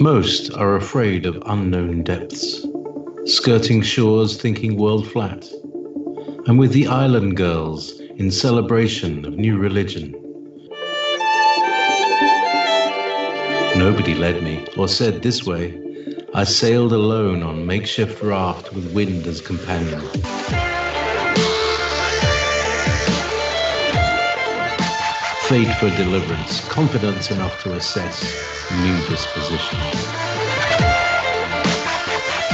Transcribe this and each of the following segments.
Most are afraid of unknown depths, skirting shores thinking world flat. I'm with the island girls in celebration of new religion. Nobody led me or said this way. I sailed alone on makeshift raft with wind as companion. Fate for deliverance, confidence enough to assess new disposition.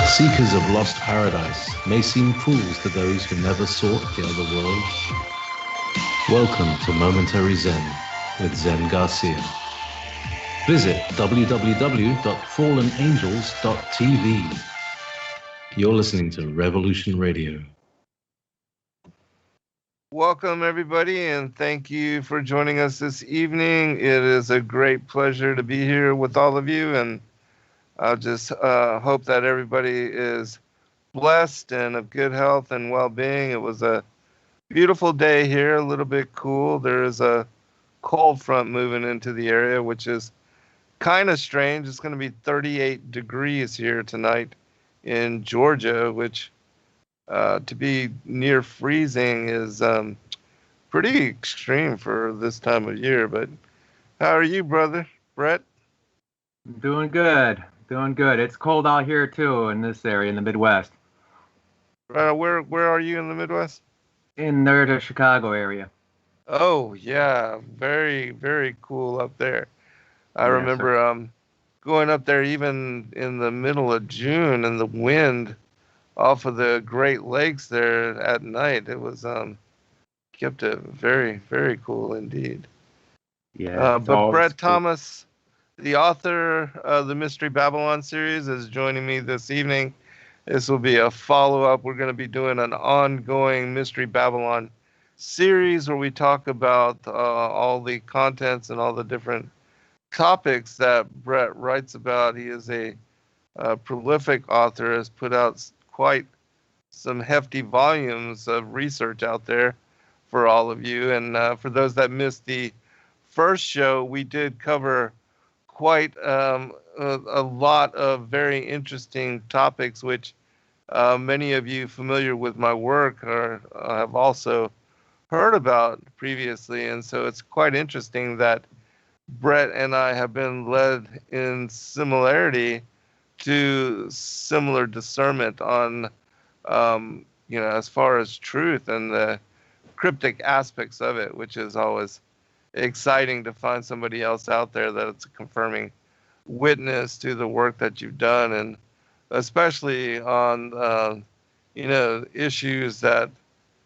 Seekers of lost paradise may seem fools to those who never sought the other world. Welcome to Momentary Zen with Zen Garcia. Visit www.fallenangels.tv. You're listening to Revolution Radio. Welcome, everybody, and thank you for joining us this evening. It is a great pleasure to be here with all of you, and I just hope that everybody is blessed and of good health and well-being. It was a beautiful day here, a little bit cool. There is a cold front moving into the area, which is kind of strange. It's going to be 38 degrees here tonight in Georgia, which to be near freezing is pretty extreme for this time of year. But how are you, brother? Brett? Doing good. It's cold out here too in this area in the Midwest. Where are you in the Midwest? In the Chicago area. Oh yeah, very, very cool up there. I remember going up there even in the middle of June, and the wind off of the Great Lakes there at night. It was kept it very, very cool indeed. Yeah. But Brett Thomas, the author of the Mystery Babylon series, is joining me this evening. This will be a follow-up. We're going to be doing an ongoing Mystery Babylon series where we talk about all the contents and all the different topics that Brett writes about. He is a prolific author, has put out quite some hefty volumes of research out there for all of you. And for those that missed the first show, we did cover quite a lot of very interesting topics, which many of you familiar with my work have also heard about previously. And so it's quite interesting that Brett and I have been led in similarity to similar discernment on, as far as truth and the cryptic aspects of it, which is always exciting to find somebody else out there that it's a confirming witness to the work that you've done, and especially on, issues that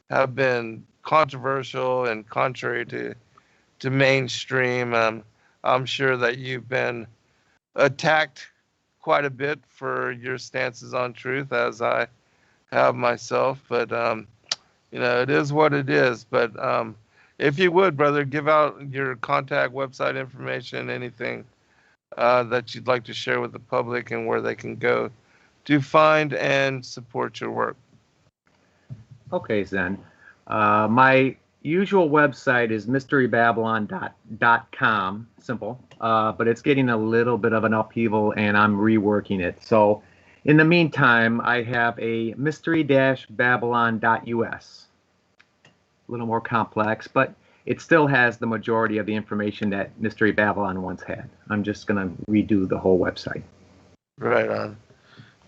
have been controversial and contrary to mainstream. I'm sure that you've been attacked quite a bit for your stances on truth, as I have myself, but it is what it is. But if you would, brother, give out your contact, website information, anything that you'd like to share with the public, and where they can go to find and support your work. Okay, Zen. My usual website is mysterybabylon.com. Simple. But it's getting a little bit of an upheaval, and I'm reworking it. So in the meantime, I have a mystery-babylon.us. A little more complex, but it still has the majority of the information that Mystery Babylon once had. I'm just going to redo the whole website. Right on.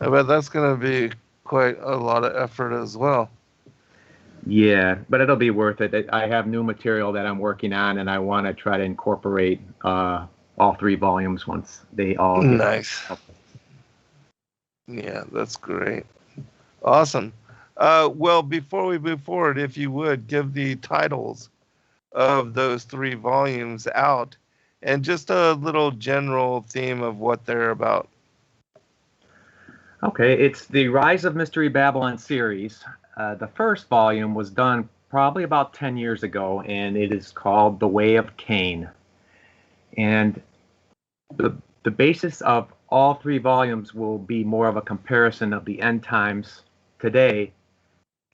I bet that's going to be quite a lot of effort as well. Yeah, but it'll be worth it. I have new material that I'm working on, and I want to try to incorporate all 3 volumes once they all get nice. Yeah, that's great. Awesome. Well, before we move forward, if you would give the titles of those 3 volumes out, and just a little general theme of what they're about. Okay, it's the Rise of Mystery Babylon series. The first volume was done probably about 10 years ago, and it is called The Way of Cain. And the basis of all 3 volumes will be more of a comparison of the end times today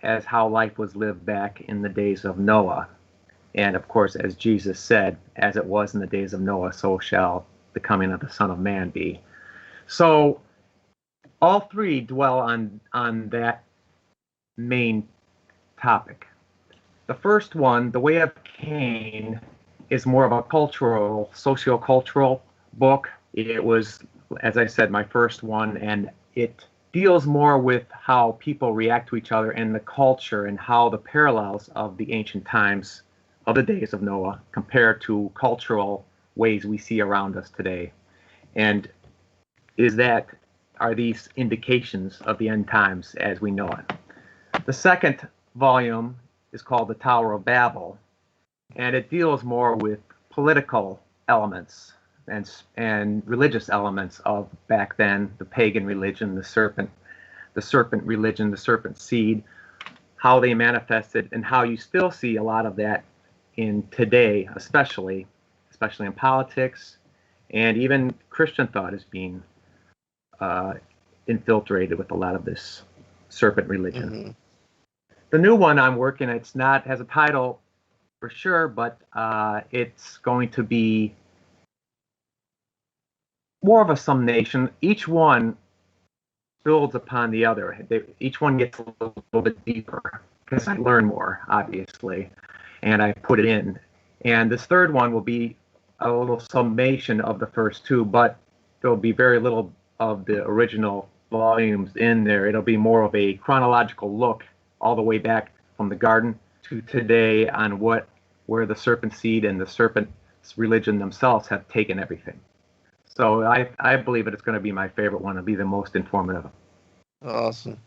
as how life was lived back in the days of Noah. And of course, as Jesus said, as it was in the days of Noah, so shall the coming of the Son of Man be. So all three dwell on that main topic. The first one, The Way of Cain, is more of a cultural, socio-cultural book. It was, as I said, my first one, and it deals more with how people react to each other and the culture and how the parallels of the ancient times of the days of Noah compare to cultural ways we see around us today. And are these indications of the end times as we know it? The second volume is called The Tower of Babel, and it deals more with political elements and religious elements of back then, the pagan religion, the serpent religion, the serpent seed, how they manifested, and how you still see a lot of that in today, especially in politics, and even Christian thought is being infiltrated with a lot of this serpent religion. Mm-hmm. The new one I'm working, it's not has a title for sure, but it's going to be more of a summation. Each one builds upon the other. Each one gets a little bit deeper because I learn more, obviously, and I put it in. And this third one will be a little summation of the first two, but there'll be very little of the original volumes in there. It'll be more of a chronological look all the way back from the garden to today on where the serpent seed and the serpent's religion themselves have taken everything. So I believe it's going to be my favorite one. It'll be the most informative. Awesome.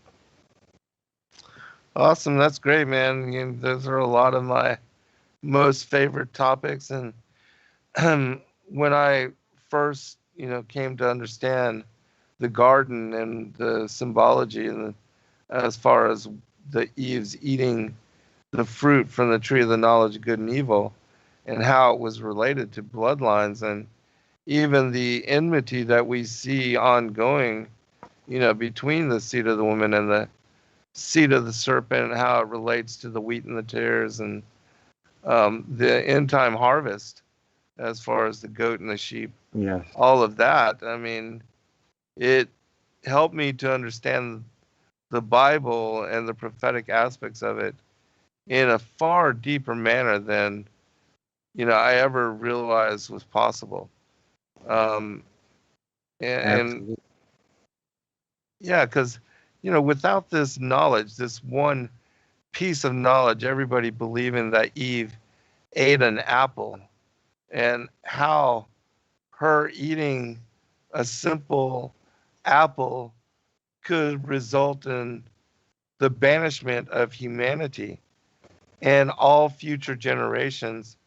That's great, man. Those are a lot of my most favorite topics. And when I first, came to understand the garden and the symbology, and as far as the Eve's eating the fruit from the tree of the knowledge of good and evil, and how it was related to bloodlines, and even the enmity that we see ongoing, between the seed of the woman and the seed of the serpent, and how it relates to the wheat and the tares, and the end time harvest, as far as the goat and the sheep. Yes. All of that. I mean, it helped me to understand the Bible and the prophetic aspects of it in a far deeper manner than, I ever realized was possible. And yeah, because, without this knowledge, this one piece of knowledge, everybody believing that Eve ate an apple, and how her eating a simple apple could result in the banishment of humanity and all future generations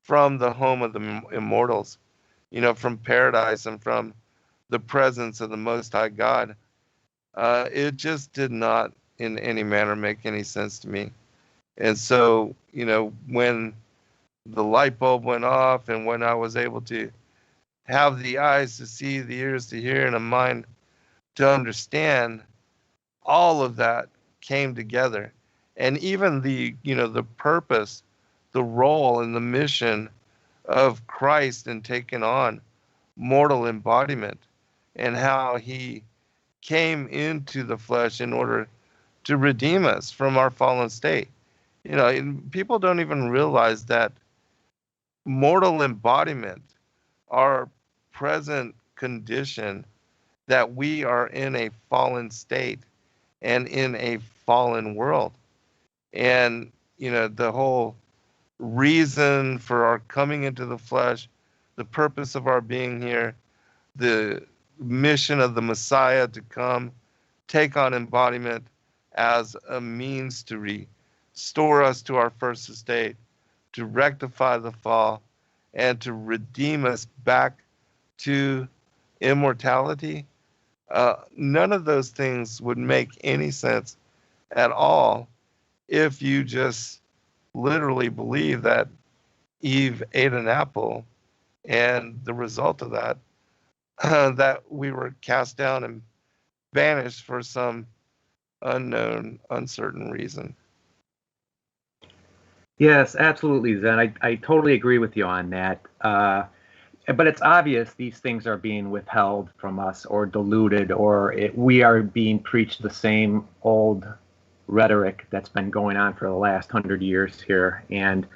from the home of the immortals, from paradise and from the presence of the Most High God. It just did not in any manner make any sense to me. And so, when the light bulb went off, and when I was able to have the eyes to see, the ears to hear, and a mind to understand, all of that came together. And even the purpose, the role, and the mission of Christ in taking on mortal embodiment, and how he came into the flesh in order to redeem us from our fallen state. People don't even realize that mortal embodiment, our present condition, that we are in a fallen state and in a fallen world. And, the whole reason for our coming into the flesh, the purpose of our being here, the mission of the Messiah to come, take on embodiment as a means to restore us to our first estate, to rectify the fall, and to redeem us back to immortality. None of those things would make any sense at all if you just literally believe that Eve ate an apple, and the result of that, that we were cast down and banished for some unknown, uncertain reason. Yes, absolutely, Zen. I totally agree with you on that. but it's obvious these things are being withheld from us or diluted, or we are being preached the same old rhetoric that's been going on for the last 100 years here. And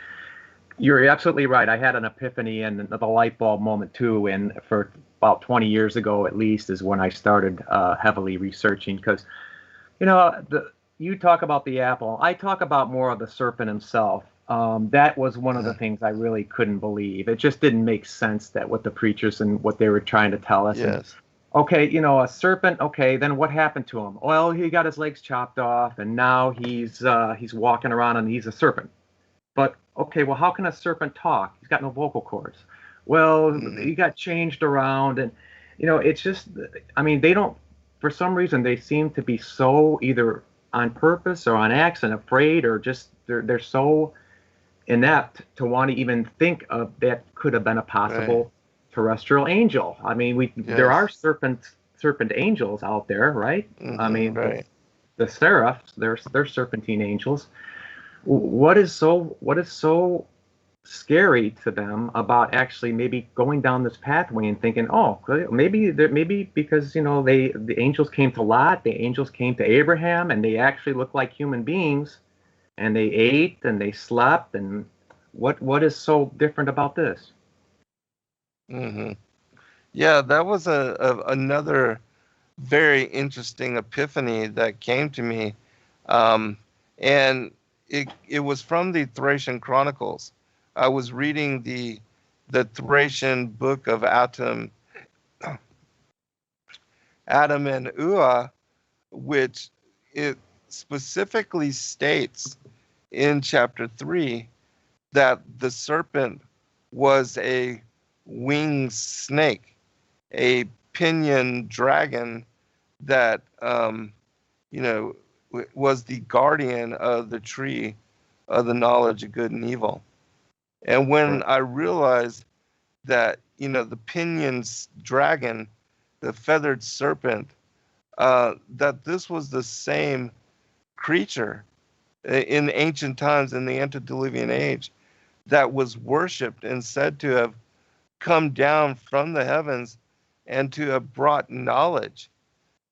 you're absolutely right. I had an epiphany and the light bulb moment too. And for about 20 years ago, at least, is when I started heavily researching. Because, you talk about the apple. I talk about more of the serpent himself. That was one of the things I really couldn't believe. It just didn't make sense that what the preachers and what they were trying to tell us. Yes. And, okay, a serpent. Okay, then what happened to him? Well, he got his legs chopped off, and now he's walking around and he's a serpent. But okay, well, how can a serpent talk? He's got no vocal cords. Well, he got changed around, and it's just. I mean, they don't. For some reason, they seem to be so either on purpose or on accident, afraid, or just they're so inept to want to even think of that could have been a possible terrestrial angel. I mean, there are serpent angels out there, right? I mean, the seraphs, they're serpentine angels. What is so scary to them about actually maybe going down this pathway and thinking, oh, maybe because the angels came to Lot, the angels came to Abraham, and they actually look like human beings, and they ate and they slept, and what is so different about this? Yeah, that was another very interesting epiphany that came to me, and it was from the Thracian Chronicles. I was reading the Thracian book of Adam and Ua, which it specifically states in chapter 3 that the serpent was a winged snake, a pinioned dragon that was the guardian of the tree of the knowledge of good and evil. And when I realized that the pinioned dragon, the feathered serpent, that this was the same creature in ancient times, in the antediluvian age, that was worshipped and said to have come down from the heavens and to have brought knowledge,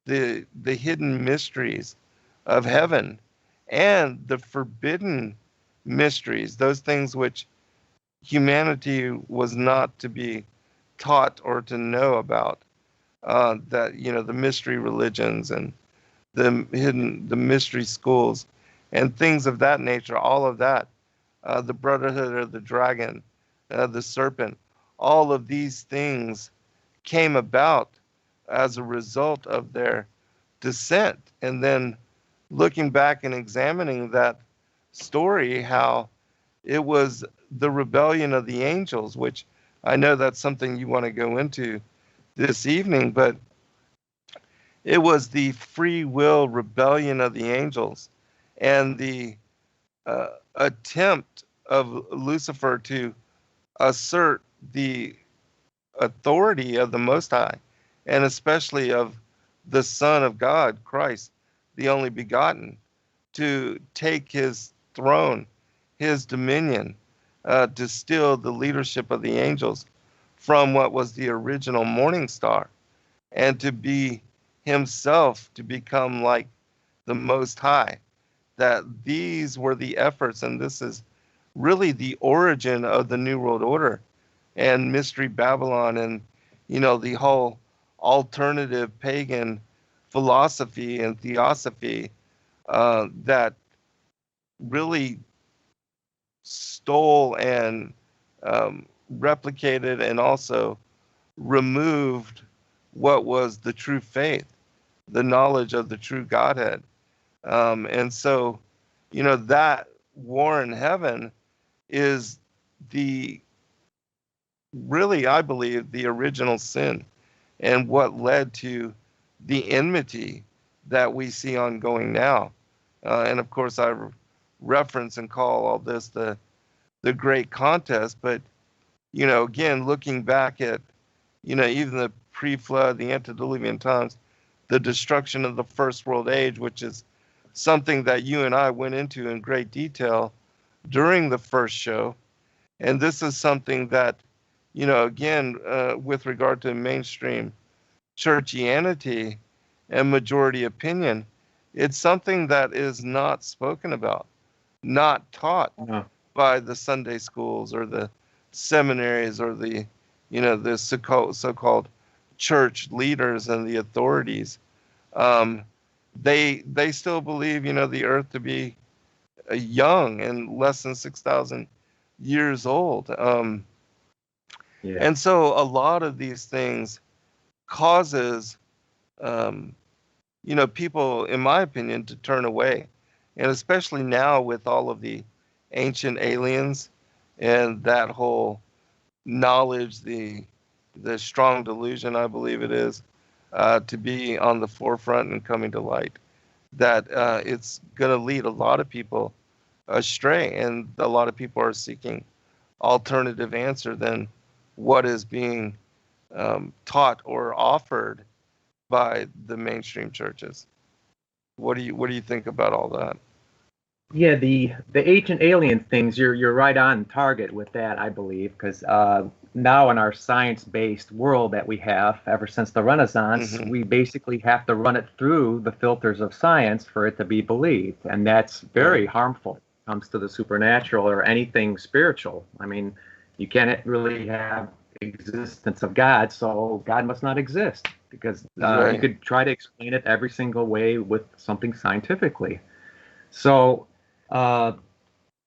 the hidden mysteries of heaven and the forbidden mysteries, those things which humanity was not to be taught or to know about, that the mystery religions and the mystery schools and things of that nature, all of that, the brotherhood of the dragon, the serpent, all of these things came about as a result of their descent. And then looking back and examining that story, how it was the rebellion of the angels, which I know that's something you want to go into this evening, but it was the free will rebellion of the angels and the attempt of Lucifer to assert the authority of the Most High, and especially of the Son of God, Christ, the only begotten, to take his throne, his dominion, to steal the leadership of the angels from what was the original morning star, and to be himself to become like the Most High. That these were the efforts, and this is really the origin of the New World Order and Mystery Babylon, and the whole alternative pagan philosophy and theosophy that really stole and replicated and also removed what was the true faith, the knowledge of the true Godhead. And so, that war in heaven is really, I believe, the original sin, and what led to the enmity that we see ongoing now. And of course, I reference and call all this the great contest. But, again, looking back at, even the pre-flood, the antediluvian times, the destruction of the first world age, which is something that you and I went into in great detail during the first show. And this is something that again, with regard to mainstream churchianity and majority opinion, it's something that is not spoken about, not taught No. by the Sunday schools or the seminaries or the so-called church leaders and the authorities. They still believe, the earth to be young and less than 6,000 years old. Yeah. And so a lot of these things causes, um, people, in my opinion, to turn away. And especially now with all of the ancient aliens and that whole knowledge, the strong delusion, I believe it is, to be on the forefront and coming to light, that it's going to lead a lot of people astray, and a lot of people are seeking alternative answer than what is being taught or offered by the mainstream churches. What do you think about all that? Yeah, the ancient alien things, you're right on target with that, I believe, because now in our science-based world that we have ever since the Renaissance, Mm-hmm. we basically have to run it through the filters of science for it to be believed, and that's very Right. harmful when it comes to the supernatural or anything spiritual. I mean, you can't really have existence of God, so God must not exist, because you Right. could try to explain it every single way with something scientifically. So uh,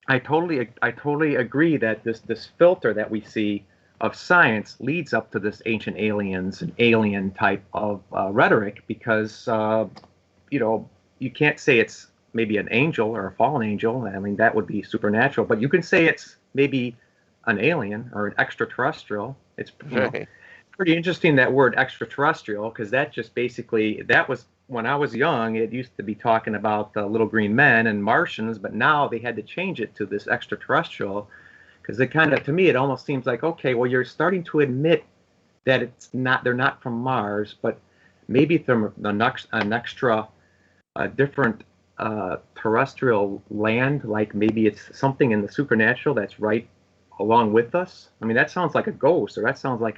I totally agree that this filter that we see of science leads up to this ancient aliens and alien type of rhetoric, because you know you can't say it's maybe an angel or a fallen angel. I mean, that would be supernatural, but you can say it's maybe an alien or an extraterrestrial. It's Right. pretty interesting, that word extraterrestrial, because that just basically, that was when I was young, it used to be talking about the little green men and Martians, but now they had to change it to this extraterrestrial, because it kind of, to me, it almost seems like, okay, well, you're starting to admit that it's not, they're not from Mars, but maybe from an extra, different terrestrial land, like maybe it's something in the supernatural that's right along with us. I mean, that sounds like a ghost, or that sounds like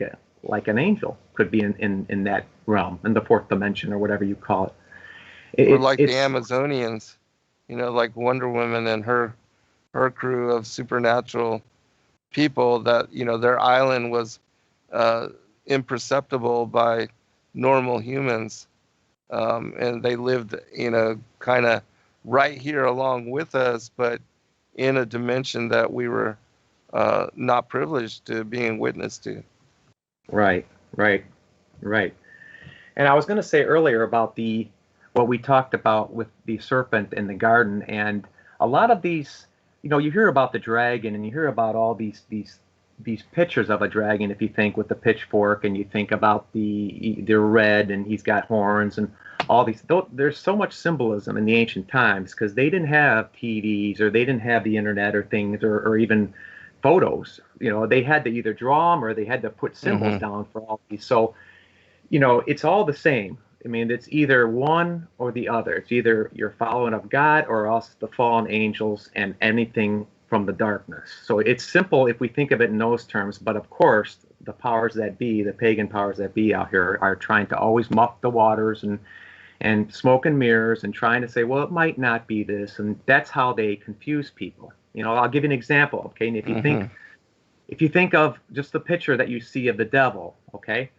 an angel could be in that realm, in the fourth dimension, or whatever you call it. Or It's like the it's Amazonians, like Wonder Woman and her crew of supernatural people, that their island was uh, imperceptible by normal humans, and they lived kind of right here along with us, but in a dimension that we were not privileged to being witness to. right, right, right. And I was going to say earlier about the what we talked about with the serpent in the garden, and a lot of these, you hear about the dragon, and you hear about all these pictures of a dragon. If you think with the pitchfork, and you think about they're red, and he's got horns, and all these. There's so much symbolism in the ancient times, because they didn't have TVs, or they didn't have the internet, or things, or even photos. They had to either draw them, or they had to put symbols Hmm. down for all these. So it's all the same. I mean, it's either one or the other. It's either you're following of God, or else the fallen angels and anything from the darkness. So it's simple if we think of it in those terms. But of course, the powers that be, the pagan powers that be out here, are trying to always muck the waters, and smoke and mirrors, and trying to say, well, it might not be this, and that's how they confuse people. I'll give you an example. Okay, and Hmm. if you think of just the picture that you see of the devil, okay,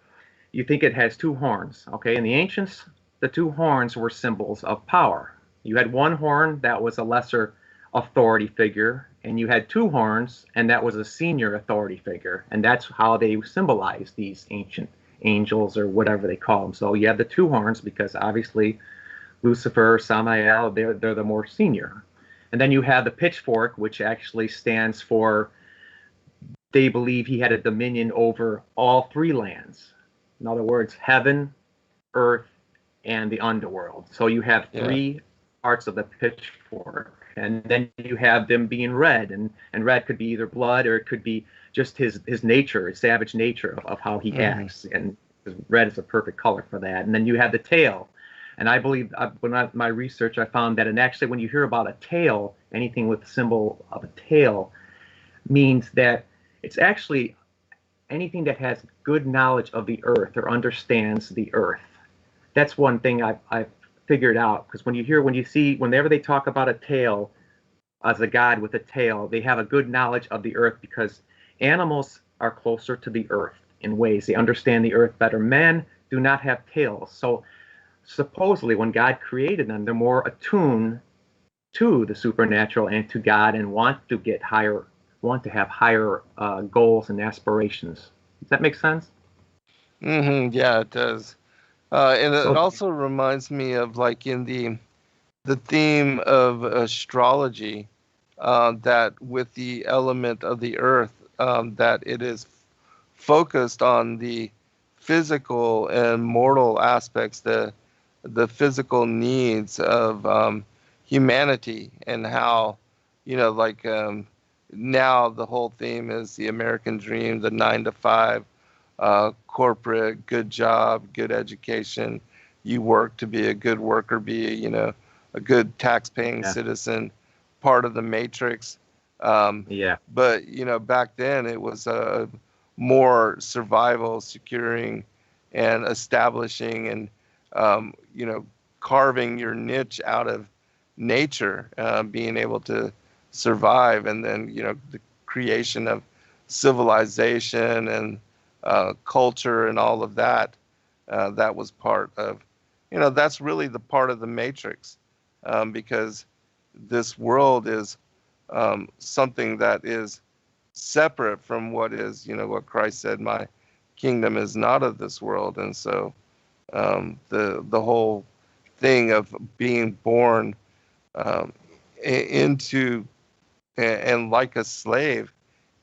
you think it has two horns. Okay, in the ancients, the two horns were symbols of power. You had one horn that was a lesser authority figure, and you had two horns, and that was a senior authority figure. And that's how they symbolize these ancient angels, or whatever they call them. So you have the two horns because obviously Lucifer, Samael, they're the more senior. And then you have the pitchfork, which actually stands for, they believe he had a dominion over all three lands. In other words, heaven, earth, and the underworld. So you have Yeah. three parts of the pitchfork. And then you have them being red, and red could be either blood, or it could be just his nature, his savage nature of how he Hmm. acts. And red is a perfect color for that. And then you have the tail. And I believe, my research, I found that, and actually when you hear about a tail, anything with the symbol of a tail means that it's actually anything that has good knowledge of the earth or understands the earth. That's one thing I've figured out, because whenever they talk about a tail as a god with a tail, they have a good knowledge of the earth, because animals are closer to the earth in ways. They understand the earth better. Men do not have tails. So supposedly when God created them, they're more attuned to the supernatural and to God, and want to have higher goals and aspirations. Does that make sense? Yeah, it does. And it So also reminds me of, like, in the theme of astrology, that with the element of the earth, that it is focused on the physical and mortal aspects, the physical needs of humanity, and how, like, now the whole theme is the American dream, the 9 to 5, corporate, good job, good education. You work to be a good worker, be, a good tax-paying yeah, citizen, part of the matrix. yeah, But, back then it was more survival, securing, and establishing, and, carving your niche out of nature, being able to survive, and then, the creation of civilization and culture and all of that. That was part of, that's really the part of the matrix, because this world is something that is separate from what is, what Christ said, my kingdom is not of this world. And so the whole thing of being born into, and like a slave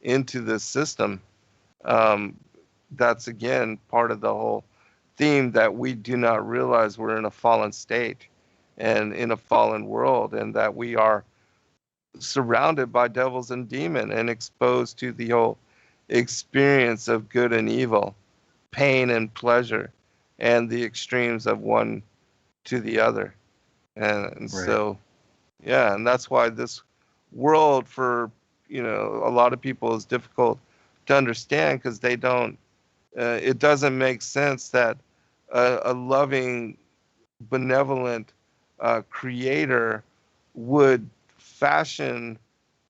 into this system, that's again part of the whole theme, that we do not realize we're in a fallen state and in a fallen world, and that we are surrounded by devils and demons and exposed to the whole experience of good and evil, pain and pleasure, and the extremes of one to the other. And right, so, yeah, and that's why this world, for, a lot of people, is difficult to understand, because they don't, it doesn't make sense that a loving, benevolent creator would fashion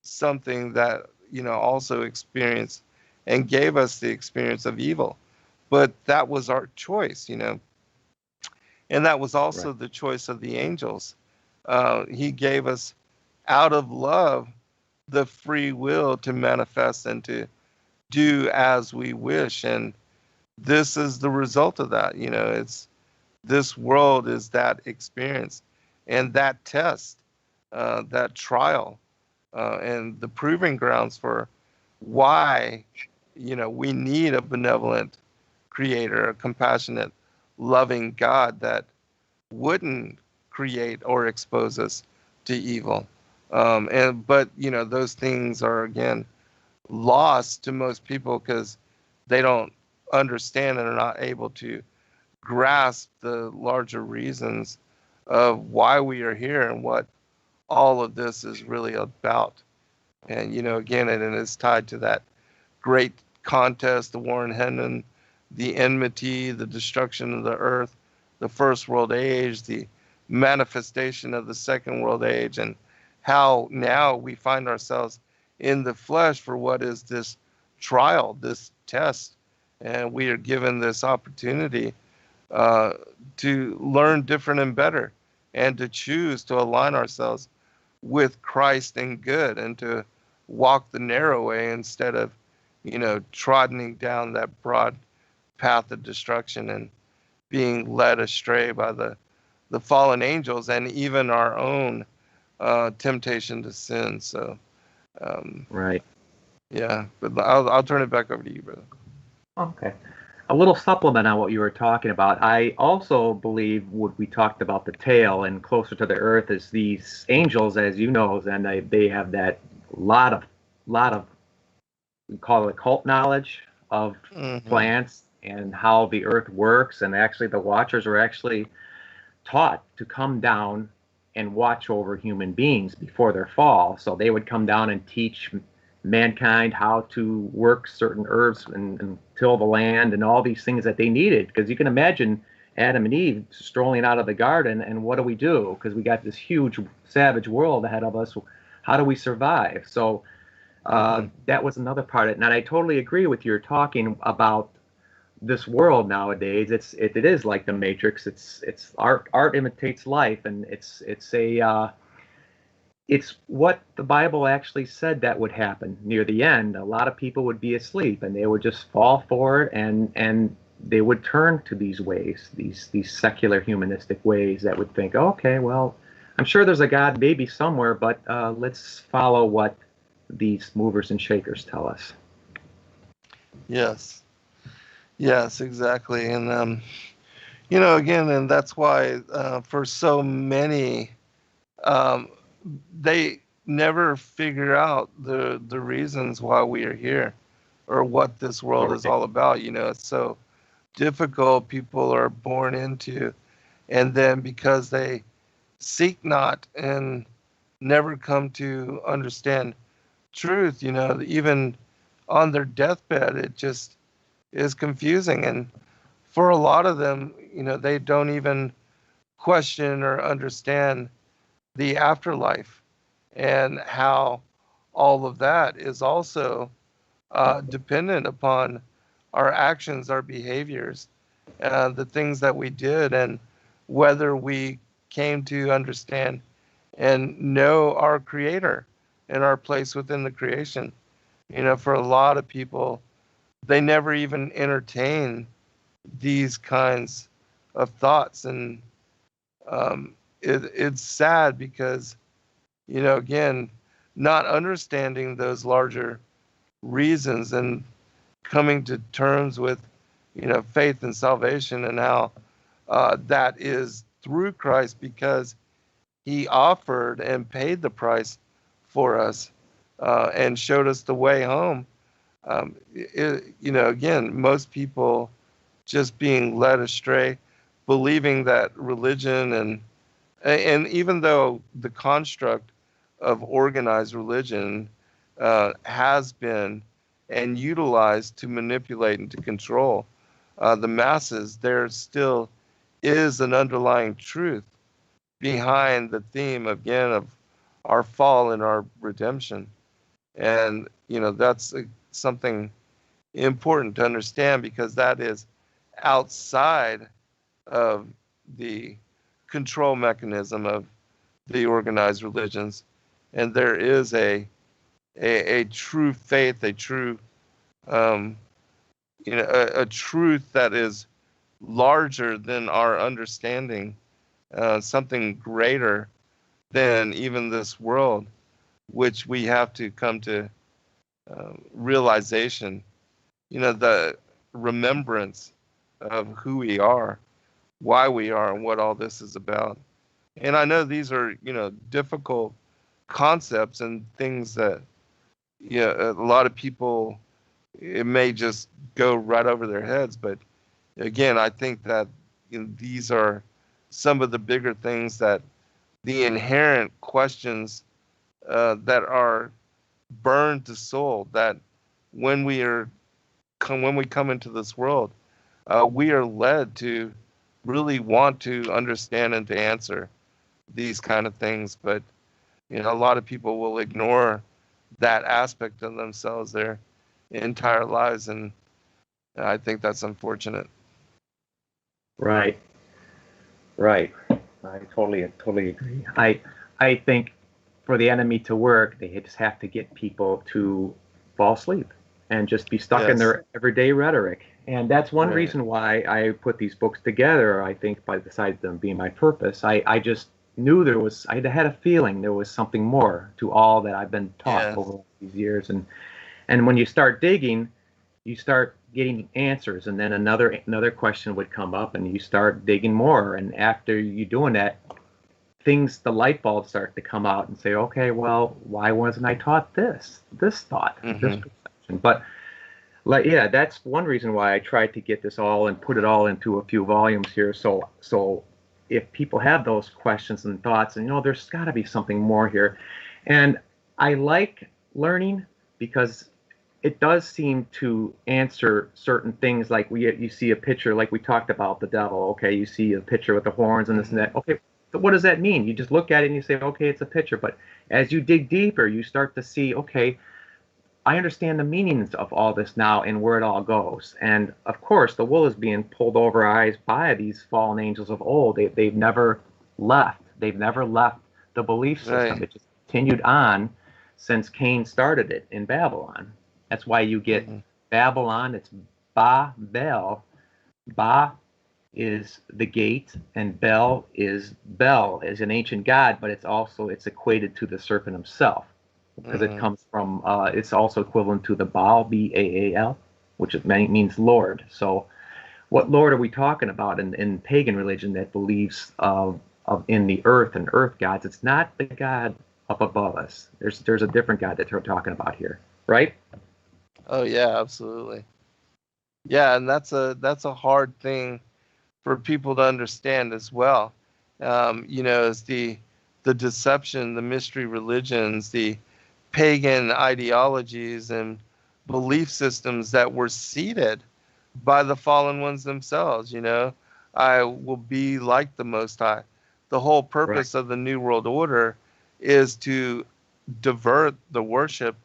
something that, also experienced and gave us the experience of evil. But that was our choice, and that was right, also the choice of the angels. He gave us, out of love, the free will to manifest and to do as we wish. And this is the result of that. It's, this world is that experience and that test, that trial, and the proving grounds for why, we need a benevolent creator, a compassionate, loving God that wouldn't create or expose us to evil. But those things are, again, lost to most people, because they don't understand and are not able to grasp the larger reasons of why we are here and what all of this is really about. And, again, and it is tied to that great contest, the war in heaven, the enmity, the destruction of the earth, the first world age, the manifestation of the second world age, and how now we find ourselves in the flesh for what is this trial, this test. And we are given this opportunity to learn different and better, and to choose to align ourselves with Christ and good, and to walk the narrow way instead of, trotting down that broad path of destruction and being led astray by the fallen angels and even our own temptation to sin. So, right. yeah, but I'll turn it back over to you, brother. Okay. A little supplement on what you were talking about. I also believe what we talked about, the tail and closer to the earth, is these angels, as you know, and they have that lot of we call it occult knowledge of Mm-hmm. plants and how the earth works. And actually, the watchers are actually taught to come down and watch over human beings before their fall. So they would come down and teach mankind how to work certain herbs and till the land and all these things that they needed. Because you can imagine Adam and Eve strolling out of the garden, and what do we do? Because we got this huge savage world ahead of us. How do we survive? So that was another part of it. And I totally agree with your talking about this world nowadays. It is like the Matrix. It's art imitates life, and it's what the Bible actually said that would happen near the end. A lot of people would be asleep, and they would just fall for it, and they would turn to these ways, these secular humanistic ways that would think, okay, well, I'm sure there's a God maybe somewhere, but let's follow what these movers and shakers tell us. Yes, exactly. And again, and that's why for so many, they never figure out the reasons why we are here or what this world is all about. It's so difficult. People are born into, and then because they seek not and never come to understand truth, even on their deathbed, it just is confusing. And for a lot of them, they don't even question or understand the afterlife and how all of that is also dependent upon our actions, our behaviors, the things that we did, and whether we came to understand and know our Creator and our place within the creation. For a lot of people, they never even entertain these kinds of thoughts. And it's sad because, again, not understanding those larger reasons and coming to terms with, faith and salvation, and how that is through Christ, because he offered and paid the price for us and showed us the way home. Again, most people just being led astray, believing that religion and even though the construct of organized religion has been and utilized to manipulate and to control the masses, there still is an underlying truth behind the theme, again, of our fall and our redemption. And, that's something important to understand, because that is outside of the control mechanism of the organized religions. And there is a true faith, a true, a truth that is larger than our understanding, something greater than even this world, which we have to come to realization, the remembrance of who we are, why we are, and what all this is about. And I know these are, difficult concepts and things that, a lot of people, it may just go right over their heads. But again, I think that these are some of the bigger things, that the inherent questions that are burned to soul, that when we come into this world, we are led to really want to understand and to answer these kind of things. But a lot of people will ignore that aspect of themselves their entire lives, and I think that's unfortunate. Right. I totally agree. I think for the enemy to work, they just have to get people to fall asleep and just be stuck in their everyday rhetoric. And that's one reason why I put these books together. I think, besides them being my purpose, I just knew I had a feeling there was something more to all that I've been taught over these years. And when you start digging, you start getting answers, and then another question would come up, and you start digging more. And after you're doing that, the light bulbs start to come out and say, okay, well, why wasn't I taught this thought, this perception? But that's one reason why I tried to get this all and put it all into a few volumes here. So if people have those questions and thoughts, and there's got to be something more here. And I like learning, because it does seem to answer certain things. Like you see a picture, like we talked about the devil. Okay, you see a picture with the horns and this and that. Okay, so what does that mean? You just look at it and you say, okay, it's a picture. But as you dig deeper, you start to see, okay, I understand the meanings of all this now and where it all goes. And of course, the wool is being pulled over our eyes by these fallen angels of old. They've never left. They've never left the belief system. Right. It just continued on since Cain started it in Babylon. That's why you get Babylon. It's Ba-Bel. Ba is the gate, and Bel is an ancient god, but it's equated to the serpent himself, because it comes from, it's also equivalent to the Baal, B-A-A-L, which means Lord. So what Lord are we talking about in pagan religion that believes in the earth and earth gods? It's not the God up above us. There's a different God that we're talking about here, right? Oh yeah, absolutely. Yeah, and that's a hard thing for people to understand as well. Is the deception, the mystery religions, the pagan ideologies and belief systems that were seeded by the fallen ones themselves. I will be like the Most High. The whole purpose of the New World Order is to divert the worship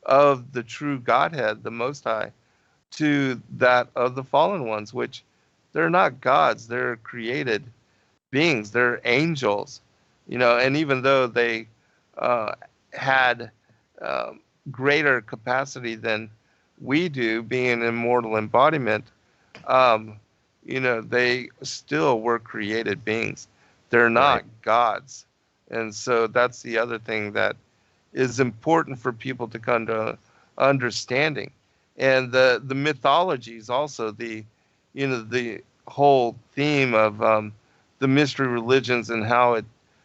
of the true Godhead, the Most High, to that of the fallen ones, which they're not gods, they're created beings, they're angels, and even though they had greater capacity than we do, being an immortal embodiment, they still were created beings. They're not gods. And so that's the other thing that is important for people to come to understanding. And the mythologies also, the whole theme of the mystery religions and how it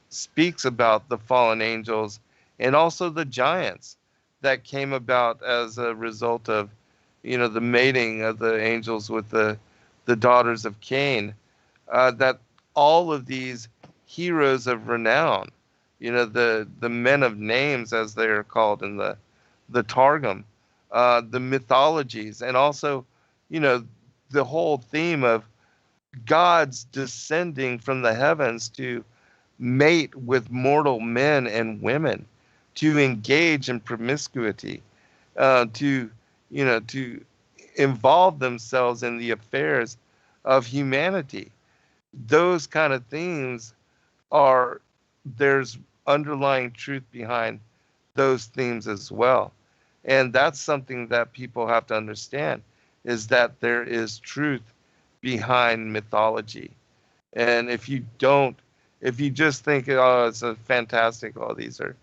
speaks about the fallen angels and also the giants that came about as a result of the mating of the angels with the daughters of Cain, that all of these heroes of renown, the men of names, as they are called in the Targum, the mythologies, and also the whole theme of gods descending from the heavens to mate with mortal men and women, to engage in promiscuity, to involve themselves in the affairs of humanity. Those kind of themes there's underlying truth behind those themes as well. And that's something that people have to understand, is that there is truth behind mythology. And if you just think, oh, it's a fantastic, oh, these are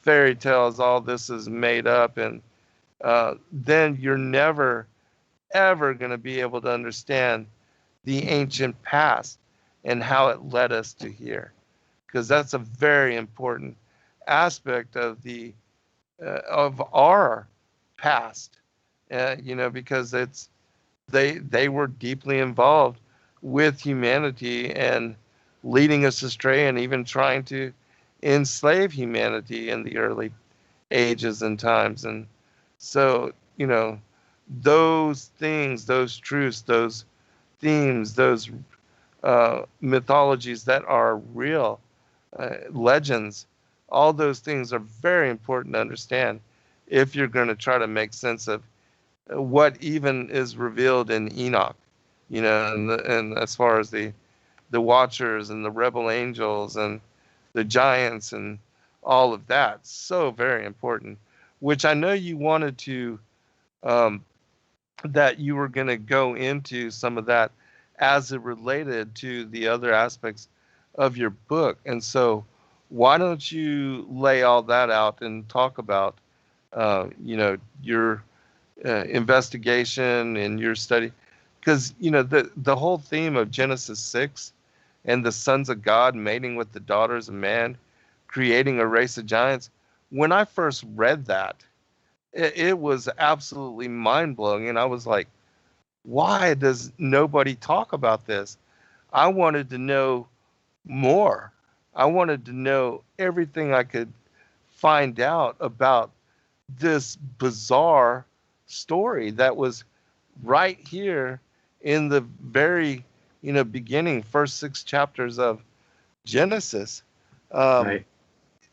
fairy tales, all this is made up, and then you're never, ever going to be able to understand the ancient past and how it led us to here. Because that's a very important aspect of of our past, because they were deeply involved with humanity and leading us astray and even trying to enslave humanity in the early ages and times. And so, those things, those truths, those themes, those mythologies that are real, legends, all those things are very important to understand if you're going to try to make sense of what even is revealed in Enoch, and as far as the Watchers and the rebel angels and the giants and all of that. So very important, which I know you wanted to, that you were going to go into some of that as it related to the other aspects of your book. And so why don't you lay all that out and talk about, your investigation and your study? Because, the whole theme of Genesis 6 and the sons of God mating with the daughters of man, creating a race of giants, when I first read that, it was absolutely mind-blowing. And I was like, why does nobody talk about this? I wanted to know more. I wanted to know everything I could find out about this bizarre story that was right here in the very, beginning, first 6 chapters of Genesis. Right.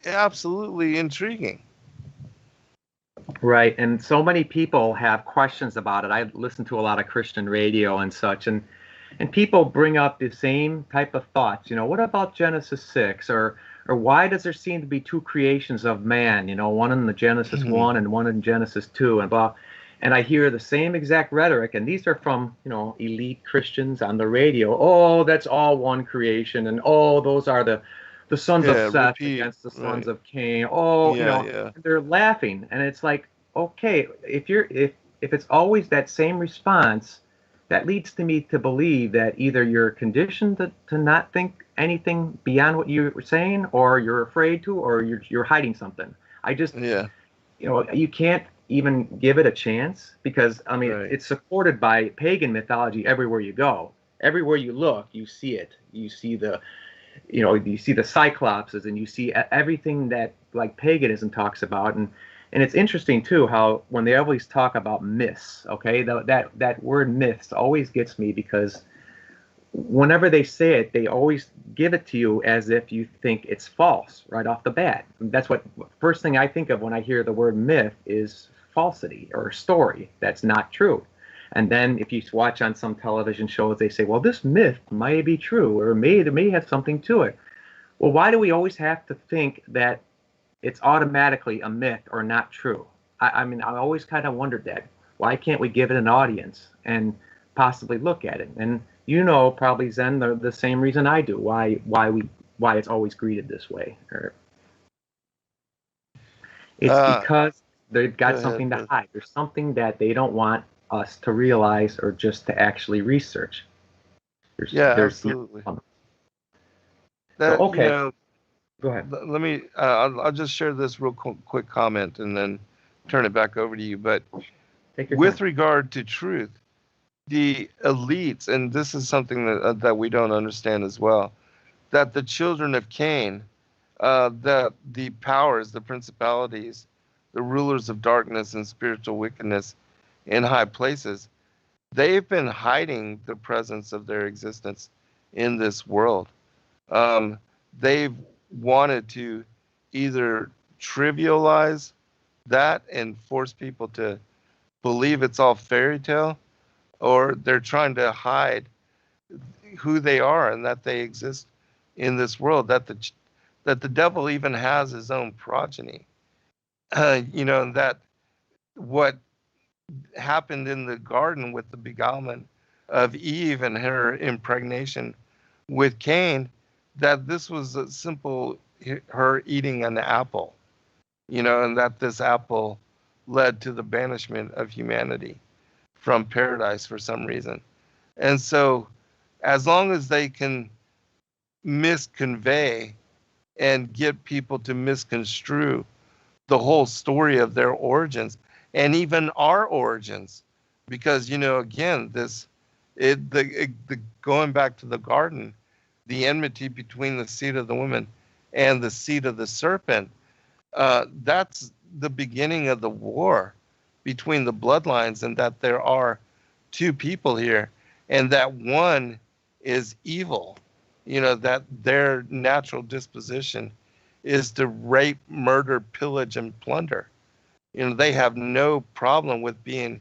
Absolutely intriguing. Right. And so many people have questions about it. I listen to a lot of Christian radio and such, and people bring up the same type of thoughts. What about Genesis 6? Or why does there seem to be two creations of man? One in the Genesis 1 and one in Genesis 2 and blah. And I hear the same exact rhetoric, and these are from, elite Christians on the radio. Oh, that's all one creation, and oh, those are the sons of Seth Repeat. against the sons Right. of Cain. Oh, Yeah. they're laughing, and it's like, okay, if it's always that same response, that leads to me to believe that either you're conditioned to not think anything beyond what you were saying, or you're afraid to, or you're hiding something. I just, Yeah. you can't even give it a chance, because I mean, Right. it's supported by pagan mythology everywhere you go. Everywhere you look, you see it. You see you see the cyclopses, and you see everything that like paganism talks about. And it's interesting too how when they always talk about myths, okay, that word myths always gets me, because whenever they say it, they always give it to you as if you think it's false right off the bat. That's what first thing I think of when I hear the word myth is falsity or story that's not true. And then if you watch on some television shows, they say, well, this myth might be true, or it may have something to it. Well, why do we always have to think that it's automatically a myth or not true? I mean, I always kind of wondered that. Why can't we give it an audience and possibly look at it? And probably Zen, the same reason I do. Why it's always greeted this way? Or it's because they've got something to hide. There's something that they don't want us to realize or just to actually research. There's Absolutely. So, okay. Go ahead. Let me. I'll just share this real quick comment and then turn it back over to you. But with regard to truth, the elites, and this is something that we don't understand as well, that the children of Cain, the powers, the principalities, the rulers of darkness and spiritual wickedness in high places, they've been hiding the presence of their existence in this world. They've wanted to either trivialize that and force people to believe it's all fairy tale, or they're trying to hide who they are and that they exist in this world, that the devil even has his own progeny. That what happened in the garden with the beguilement of Eve and her impregnation with Cain, that this was a simple her eating an apple, and that this apple led to the banishment of humanity from paradise for some reason. And so as long as they can misconvey and get people to misconstrue the whole story of their origins and even our origins, because again, going back to the garden, the enmity between the seed of the woman and the seed of the serpent, that's the beginning of the war between the bloodlines, and that there are two people here, and that one is evil, that their natural disposition is to rape, murder, pillage, and plunder. They have no problem with being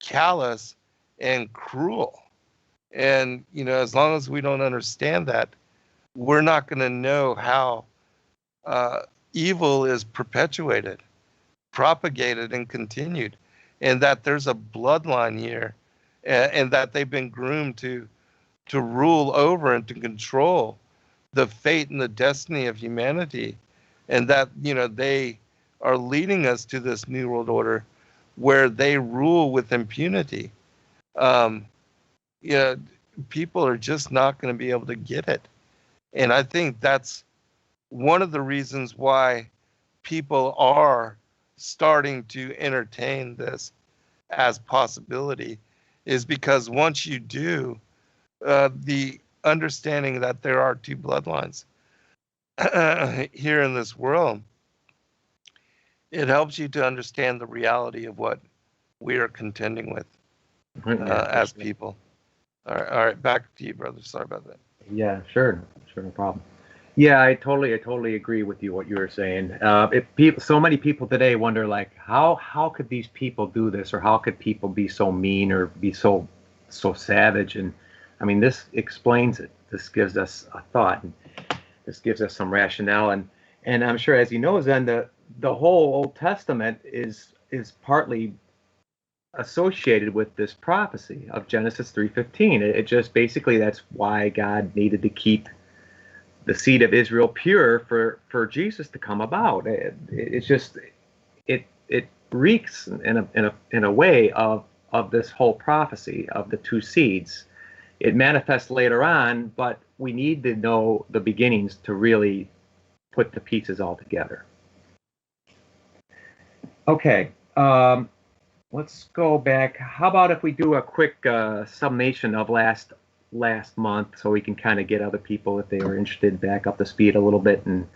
callous and cruel. And, as long as we don't understand that, we're not going to know how evil is perpetuated, propagated, and continued, and that there's a bloodline here, and that they've been groomed to rule over and to control the fate and the destiny of humanity, and that they are leading us to this new world order where they rule with impunity. People are just not going to be able to get it. And I think that's one of the reasons why people are starting to entertain this as possibility, is because once you do, the understanding that there are two bloodlines here in this world, it helps you to understand the reality of what we are contending with as people. All right, back to you, brother. Sorry about that. Yeah, sure, no problem. Yeah, I totally agree with you what you were saying. So many people today wonder, like, how could these people do this, or how could people be so mean or be so savage? And I mean, this explains it. This gives us a thought, and this gives us some rationale. And I'm sure, as you know, Zen, the whole Old Testament is partly associated with this prophecy of Genesis 3:15. It just basically, that's why God needed to keep the seed of Israel pure for Jesus to come about. It's just it reeks in a way of this whole prophecy of the two seeds. It manifests later on, but we need to know the beginnings to really put the pieces all together. Okay, let's go back. How about if we do a quick summation of last month, so we can kind of get other people, if they were interested, back up to speed a little bit, and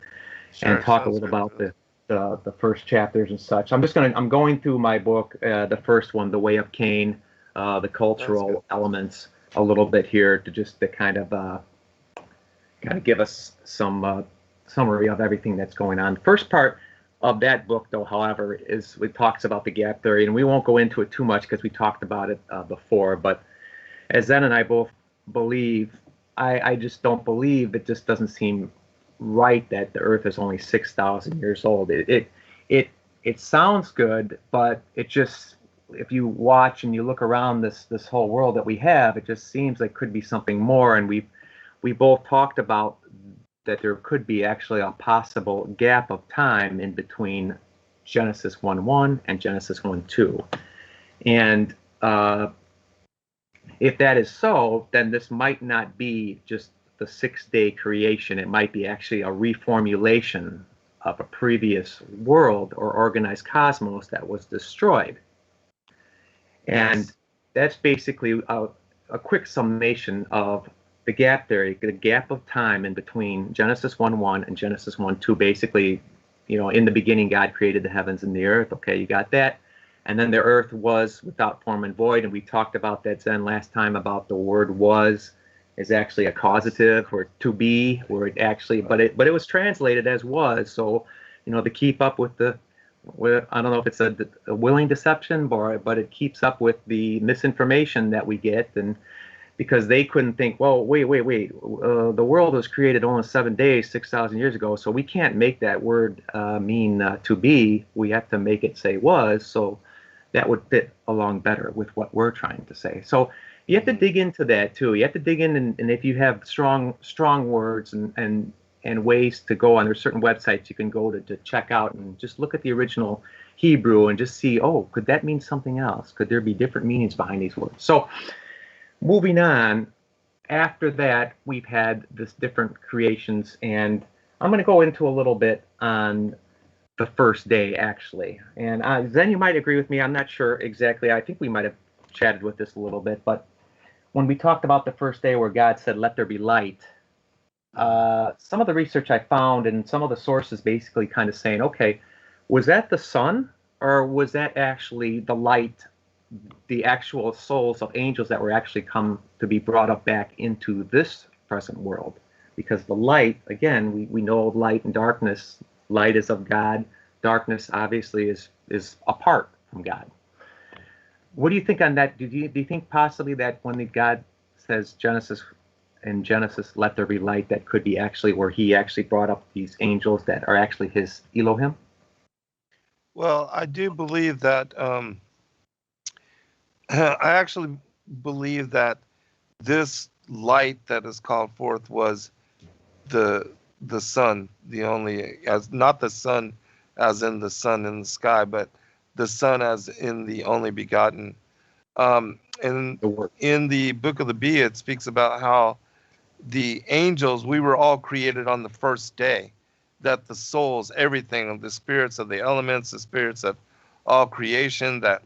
talk a little about the first chapters and such. I'm going through my book, the first one, The Way of Cain, the cultural elements a little bit here, to kind of give us some summary of everything that's going on. The first part of that book, though, however, it talks about the gap theory, and we won't go into it too much because we talked about it before. But as Zen and I both believe, I just don't believe, it just doesn't seem right that the Earth is only 6,000 years old. It sounds good, but it just, if you watch and you look around this whole world that we have, it just seems like could be something more. And we both talked about that there could be actually a possible gap of time in between Genesis 1:1 and Genesis 1:2. And if that is so, then this might not be just the 6-day creation. It might be actually a reformulation of a previous world or organized cosmos that was destroyed. And that's basically a quick summation of the gap theory, the gap of time in between Genesis 1:1 and Genesis 1:2. Basically, in the beginning, God created the heavens and the earth. Okay, you got that. And then the earth was without form and void. And we talked about that, Zen, last time, about the word was is actually a causative, or to be, where it actually, but it was translated as was. So, to keep up with I don't know if it's a willing deception, but it keeps up with the misinformation that we get. And because they couldn't think, well, wait, the world was created only 7 days, 6,000 years ago, so we can't make that word mean to be. We have to make it say was, so that would fit along better with what we're trying to say. So you have to dig into that too. You have to dig in, and if you have strong words and ways to go on, there's certain websites you can go to check out and just look at the original Hebrew and just see, oh, could that mean something else? Could there be different meanings behind these words? So moving on, after that, we've had this different creations, and I'm going to go into a little bit on the first day, actually. And Zen, you might agree with me. I'm not sure exactly. I think we might have chatted with this a little bit, but when we talked about the first day where God said, "Let there be light," some of the research I found and some of the sources basically kind of saying, okay, was that the sun, or was that actually the light, the actual souls of angels that were actually come to be brought up back into this present world? Because the light, again, we know light and darkness. Light is of God. Darkness, obviously, is apart from God. What do you think on that? Do you think possibly that when God says in Genesis, "Let there be light," that could be actually where he actually brought up these angels that are actually his Elohim? Well, I do believe that. I actually believe that this light that is called forth was the sun, the only, as not the sun as in the sun in the sky, but the Son as in the only begotten. And in the book of the Bee, it speaks about how the angels, we were all created on the first day, that the souls, everything of the spirits of the elements, the spirits of all creation, that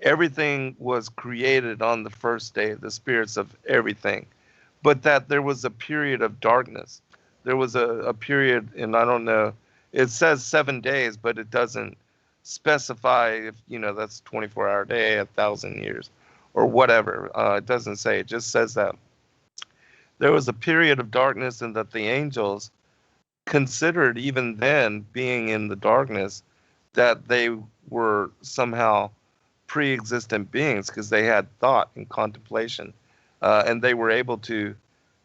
everything was created on the first day, the spirits of everything, but that there was a period of darkness. There was a period, and I don't know it says 7 days, but it doesn't specify if, that's 24-hour day, 1,000 years, or whatever. It doesn't say. It just says that there was a period of darkness and that the angels considered, even then, being in the darkness, that they were somehow pre-existent beings because they had thought and contemplation, and they were able to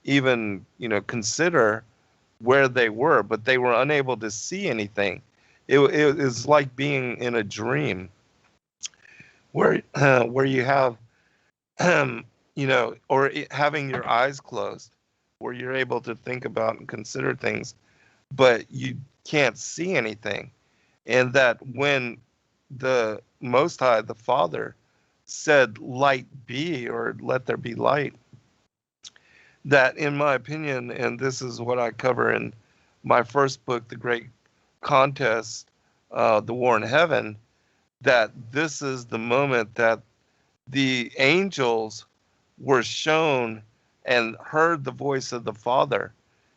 even, consider where they were, but they were unable to see anything. It is like being in a dream where you have, or having your eyes closed, where you're able to think about and consider things, but you can't see anything. And that when the Most High, the Father, said, "Light be," or "Let there be light," that, in my opinion, and this is what I cover in my first book, The Great Contest, The War in Heaven, that this is the moment that the angels were shown and heard the voice of the Father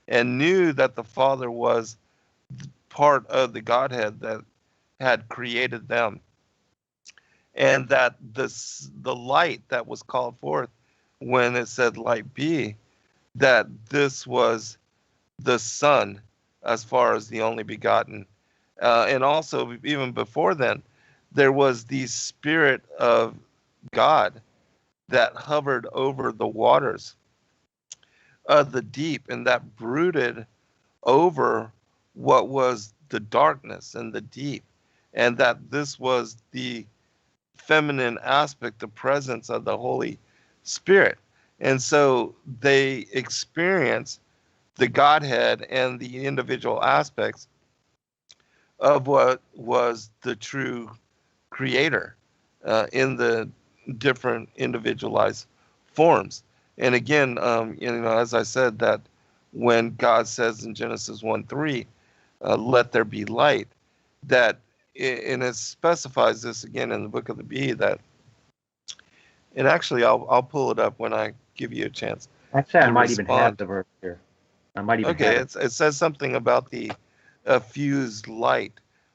and knew that the Father was part of the Godhead that had created them, and that the light that was called forth when it said "Light be," that this was the Son, as far as the only begotten. And also, even before then, there was the Spirit of God that hovered over the waters of the deep, and that brooded over what was the darkness and the deep, and that this was the feminine aspect, the presence of the Holy Spirit. And so they experience the Godhead and the individual aspects of what was the true creator in the different individualized forms. And again, as I said, that when God says in Genesis 1:3, "Let there be light," that, and it specifies this again in the book of the Bee, that, and actually I'll pull it up when I give you a chance. Actually, I to might even have respond. the verse here. I might even Okay, have it. it says something about the fused light,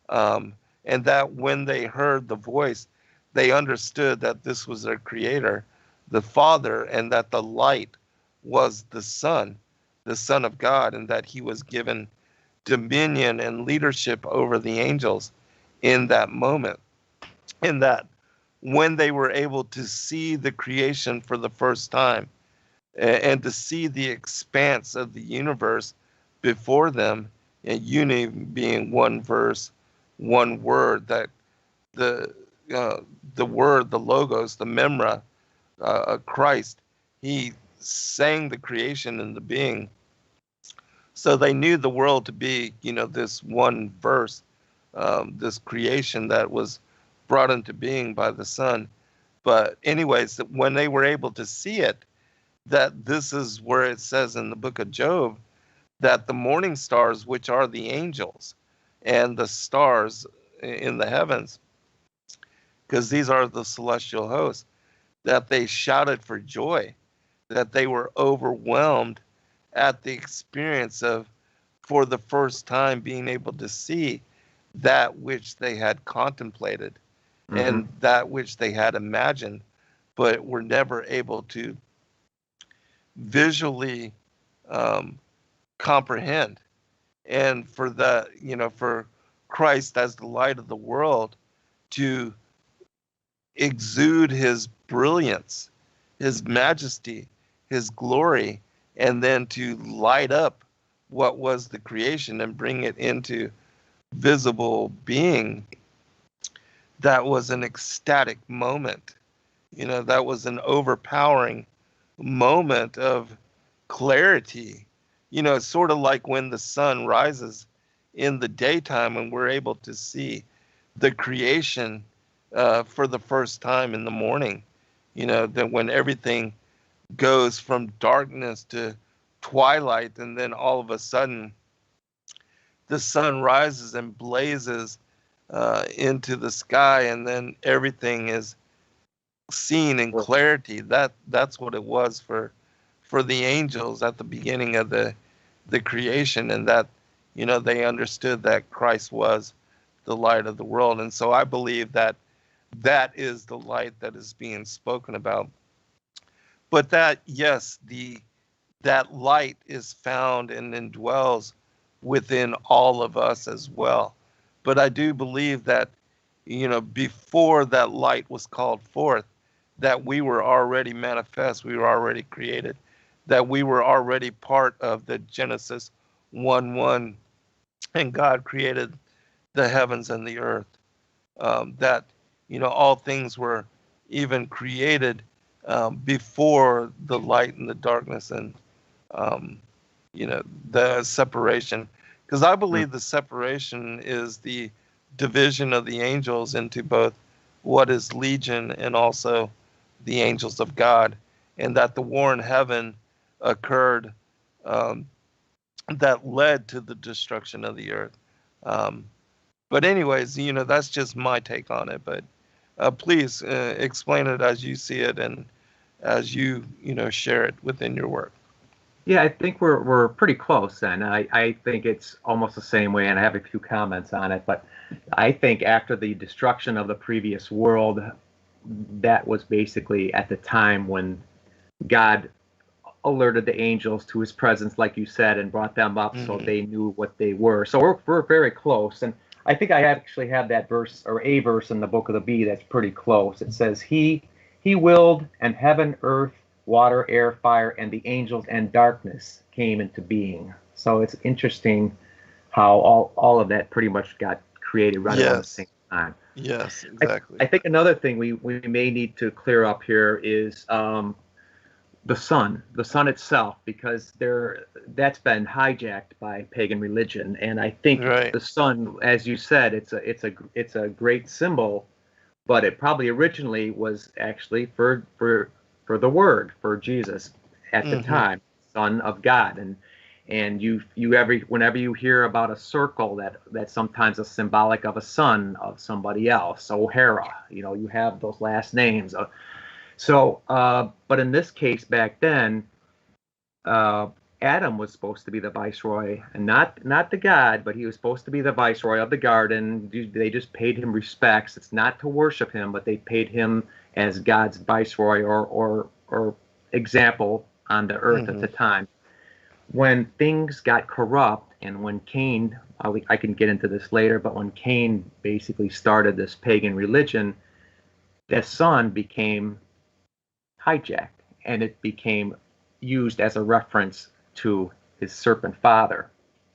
and that when they heard the voice, they understood that this was their creator, the Father, and that the light was the Son of God, and that he was given dominion and leadership over the angels in that moment. And that when they were able to see the creation for the first time, and to see the expanse of the universe before them, and unity being one verse, one word, that the word, the logos, the memra, Christ, he sang the creation and the being. So they knew the world to be, this one verse, this creation that was brought into being by the Son. But anyways, that when they were able to see it, that this is where it says in the book of Job that the morning stars, which are the angels, and the stars in the heavens, because these are the celestial hosts, that they shouted for joy, that they were overwhelmed at the experience of, for the first time, being able to see that which they had contemplated and that which they had imagined, but were never able to visually comprehend. And for for Christ as the light of the world to exude his brilliance, his majesty, his glory, and then to light up what was the creation and bring it into visible being, that was an ecstatic moment. That was an overpowering moment of clarity. It's sort of like when the sun rises in the daytime and we're able to see the creation for the first time in the morning. That when everything goes from darkness to twilight, and then all of a sudden the sun rises and blazes into the sky, and then everything is seen in clarity. That's what it was for the angels at the beginning of the creation, and that they understood that Christ was the light of the world. And so I believe that that is the light that is being spoken about. But that, yes, that light is found and indwells within all of us as well. But I do believe that, before that light was called forth, that we were already manifest, we were already created, that we were already part of the Genesis 1:1, and God created the heavens and the earth. That, all things were even created before the light and the darkness and, um, the separation. Because I believe the separation is the division of the angels into both what is legion and also the angels of God, and that the war in heaven occurred, that led to the destruction of the earth. But anyways, that's just my take on it. But please explain it as you see it and as you share it within your work. Yeah, I think we're pretty close then. I think it's almost the same way, and I have a few comments on it. But I think after the destruction of the previous world, that was basically at the time when God alerted the angels to his presence, like you said, and brought them up so they knew what they were. So we're very close. And I think I actually have that verse, or a verse in the book of the Bee that's pretty close. It says, He willed, and heaven, earth, water, air, fire, and the angels and darkness came into being. So it's interesting how all of that pretty much got created right around the same time. Yes, exactly. I think another thing we may need to clear up here is the sun itself, because that's been hijacked by pagan religion, and I think the sun, as you said, it's a great symbol, but it probably originally was actually for the Word, for Jesus at the time, Son of God, and whenever you hear about a circle that's sometimes a symbolic of a son of somebody else, O'Hara, you have those last names. So, but in this case back then, Adam was supposed to be the viceroy, and not the God, but he was supposed to be the viceroy of the garden. They just paid him respects. It's not to worship him, but they paid him as God's viceroy or example on the earth at the time. When things got corrupt, and when Cain, I can get into this later, but when Cain basically started this pagan religion, the sun became hijacked, and it became used as a reference to his serpent father,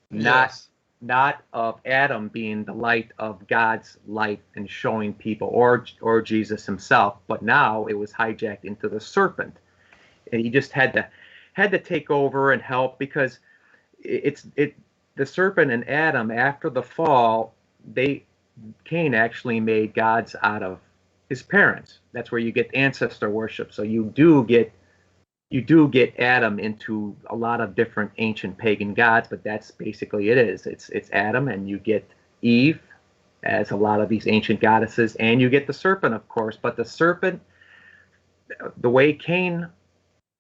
not of Adam being the light of God's light and showing people, or Jesus himself, but now it was hijacked into the serpent, and he just had to take over and help, because the serpent and Adam, after the fall, Cain actually made gods out of his parents. That's where you get ancestor worship. So you do get Adam into a lot of different ancient pagan gods, but that's basically it is. It's Adam, and you get Eve as a lot of these ancient goddesses, and you get the serpent, of course. But the serpent, the way Cain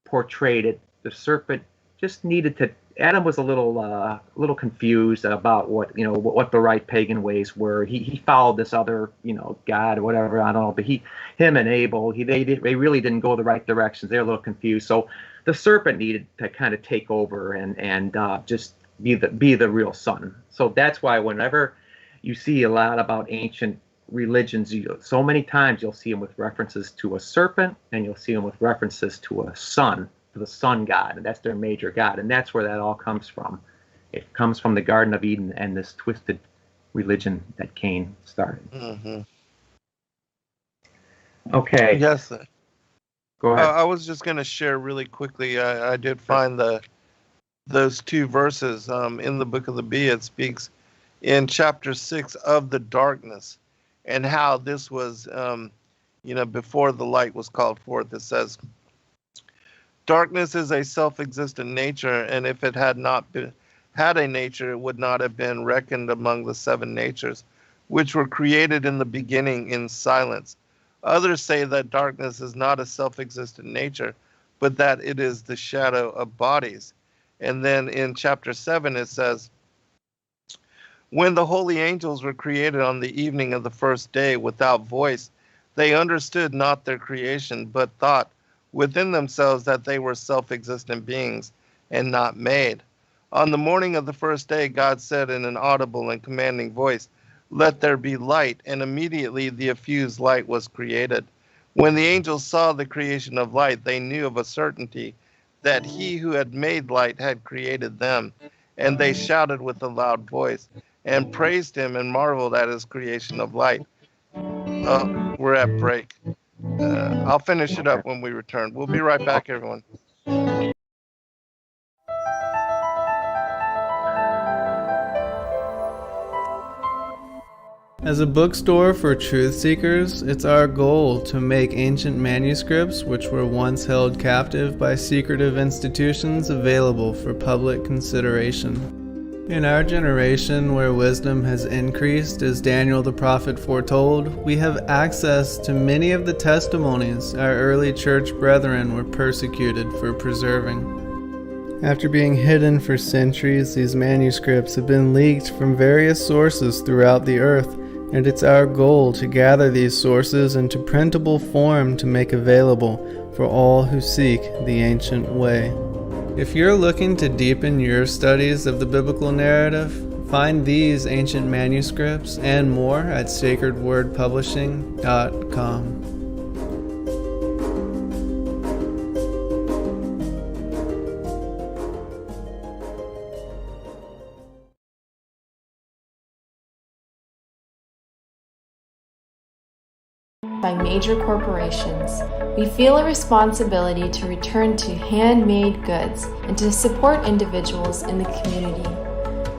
portrayed it, the serpent just needed to. Adam was a little confused about what the right pagan ways were. He followed this other god or whatever, I don't know. But him and Abel, they really didn't go the right directions. They were a little confused. So the serpent needed to kind of take over and just be the real son. So that's why whenever you see a lot about ancient religions, so many times you'll see them with references to a serpent, and you'll see them with references to a son. To the sun god, and that's their major god, and that's where that all comes from. It comes from the Garden of Eden and this twisted religion that Cain started. Okay. Yes, sir. Go ahead. I was just going to share really quickly. I did find those two verses in the book of the Bee. It speaks in chapter 6 of the darkness, and how this was, before the light was called forth. It says, darkness is a self-existent nature, and if it had not had a nature, it would not have been reckoned among the seven natures, which were created in the beginning in silence. Others say that darkness is not a self-existent nature, but that it is the shadow of bodies. And then in chapter 7 it says, When the holy angels were created on the evening of the first day without voice, they understood not their creation, but thought within themselves that they were self-existent beings and not made. On the morning of the first day, God said in an audible and commanding voice, "Let there be light," and immediately the effused light was created. When the angels saw the creation of light, they knew of a certainty that he who had made light had created them. And they shouted with a loud voice and praised him and marveled at his creation of light. We're at break. I'll finish it up when we return. We'll be right back, everyone. As a bookstore for truth seekers, it's our goal to make ancient manuscripts which were once held captive by secretive institutions available for public consideration. In our generation, where wisdom has increased, as Daniel the prophet foretold, we have access to many of the testimonies our early church brethren were persecuted for preserving. After being hidden for centuries, these manuscripts have been leaked from various sources throughout the earth, and it's our goal to gather these sources into printable form to make available for all who seek the ancient way. If you're looking to deepen your studies of the biblical narrative, find these ancient manuscripts and more at sacredwordpublishing.com. By major corporations, we feel a responsibility to return to handmade goods and to support individuals in the community.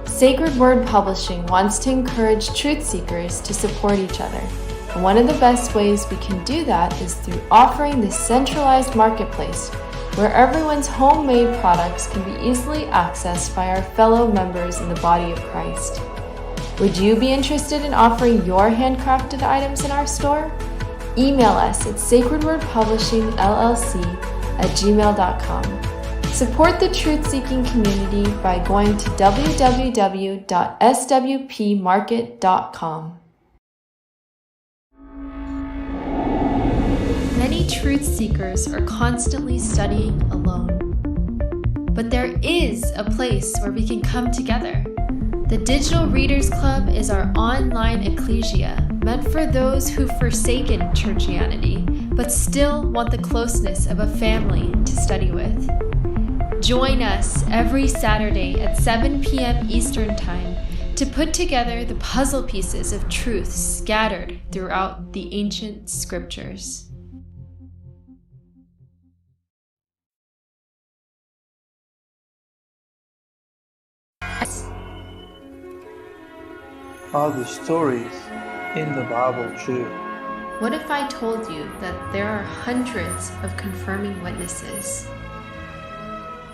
Sacred Word Publishing wants to encourage truth seekers to support each other. And one of the best ways we can do that is through offering this centralized marketplace where everyone's homemade products can be easily accessed by our fellow members in the body of Christ. Would you be interested in offering your handcrafted items in our store? Email us at sacredwordpublishingllc@gmail.com. Support the truth-seeking community by going to www.swpmarket.com. Many truth seekers are constantly studying alone. But there is a place where we can come together. The Digital Readers Club is our online ecclesia meant for those who've forsaken churchianity but still want the closeness of a family to study with. Join us every Saturday at 7 p.m. Eastern Time to put together the puzzle pieces of truth scattered throughout the ancient scriptures. Are the stories in the Bible true? What if I told you that there are hundreds of confirming witnesses,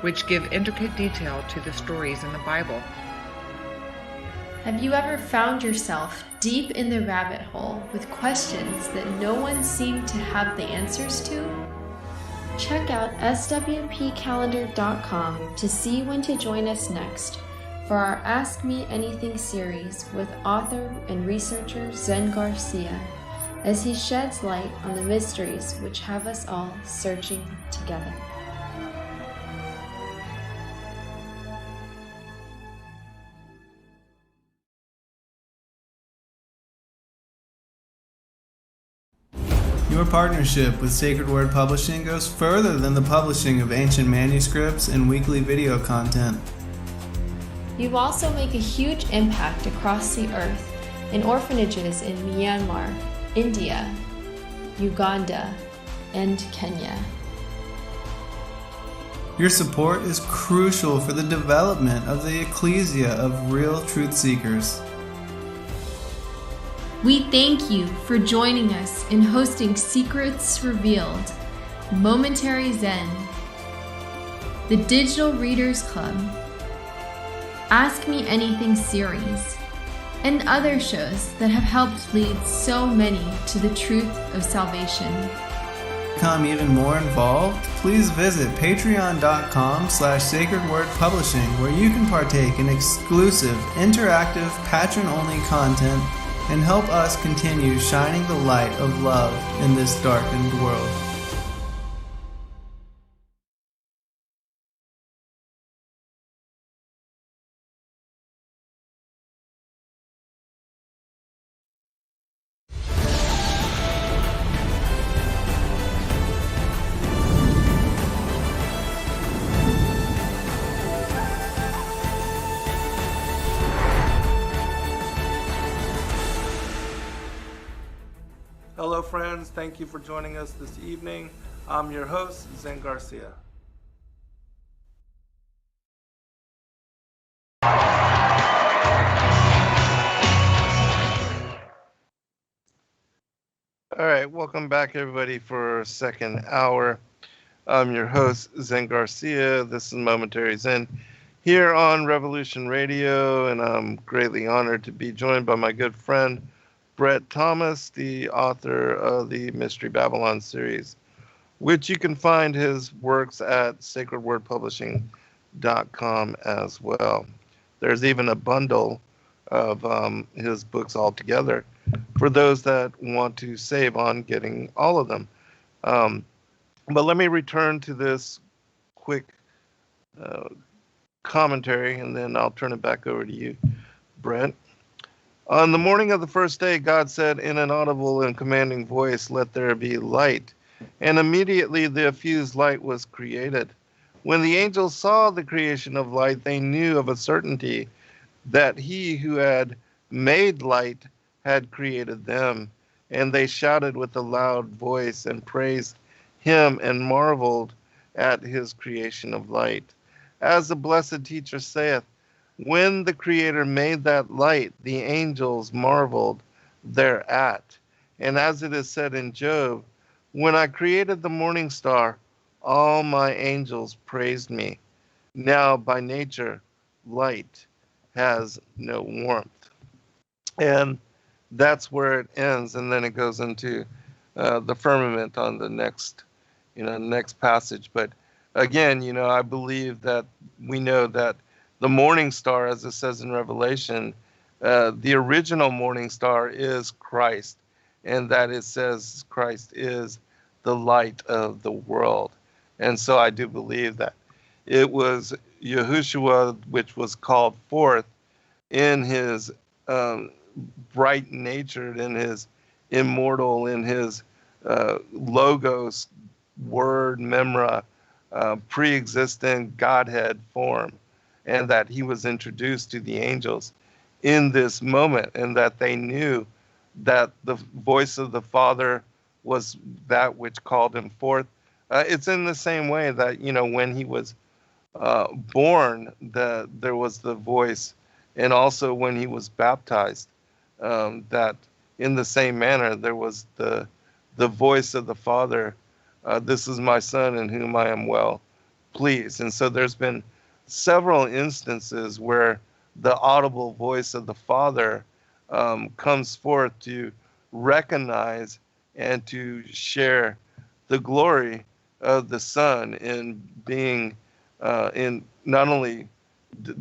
which give intricate detail to the stories in the Bible? Have you ever found yourself deep in the rabbit hole with questions that no one seemed to have the answers to? Check out swpcalendar.com to see when to join us next for our Ask Me Anything series with author and researcher Zen Garcia, as he sheds light on the mysteries which have us all searching together. Your partnership with Sacred Word Publishing goes further than the publishing of ancient manuscripts and weekly video content. You also make a huge impact across the earth in orphanages in Myanmar, India, Uganda, and Kenya. Your support is crucial for the development of the ecclesia of real truth seekers. We thank you for joining us in hosting Secrets Revealed, Momentary Zen, the Digital Readers Club, Ask Me Anything series, and other shows that have helped lead so many to the truth of salvation. become even more involved, please visit patreon.com/sacredwordpublishing, where you can partake in exclusive, interactive, patron-only content and help us continue shining the light of love in this darkened world. Hello friends, thank you for joining us this evening. I'm your host, Zen Garcia. All right, welcome back everybody for our second hour. I'm your host, Zen Garcia. This is Momentary Zen here on Revolution Radio, and I'm greatly honored to be joined by my good friend, Brett Thomas, the author of the Mystery Babylon series, which you can find his works at sacredwordpublishing.com as well. There's even a bundle of his books all together for those that want to save on getting all of them. But let me return to this quick commentary, and then I'll turn it back over to you, Brent. On the morning of the first day, God said in an audible and commanding voice, "Let there be light." And immediately the effused light was created. When the angels saw the creation of light, they knew of a certainty that he who had made light had created them. And they shouted with a loud voice and praised him and marveled at his creation of light. As the blessed teacher saith, when the Creator made that light, the angels marveled thereat. And as it is said in Job, when I created the morning star, all my angels praised me. Now by nature, light has no warmth. And that's where it ends. And then it goes into the firmament on the next passage. But again, I believe that we know that the morning star, as it says in Revelation, the original morning star is Christ, and that it says Christ is the light of the world. And so I do believe that it was Yahushua which was called forth in his bright natured, in his immortal, in his logos, word, memra, pre-existent Godhead form, and that he was introduced to the angels in this moment, and that they knew that the voice of the Father was that which called him forth. It's in the same way that, when he was born, there was the voice, and also when he was baptized, that in the same manner there was the voice of the Father, this is my Son in whom I am well pleased. And so there's been several instances where the audible voice of the Father comes forth to recognize and to share the glory of the Son in being, in not only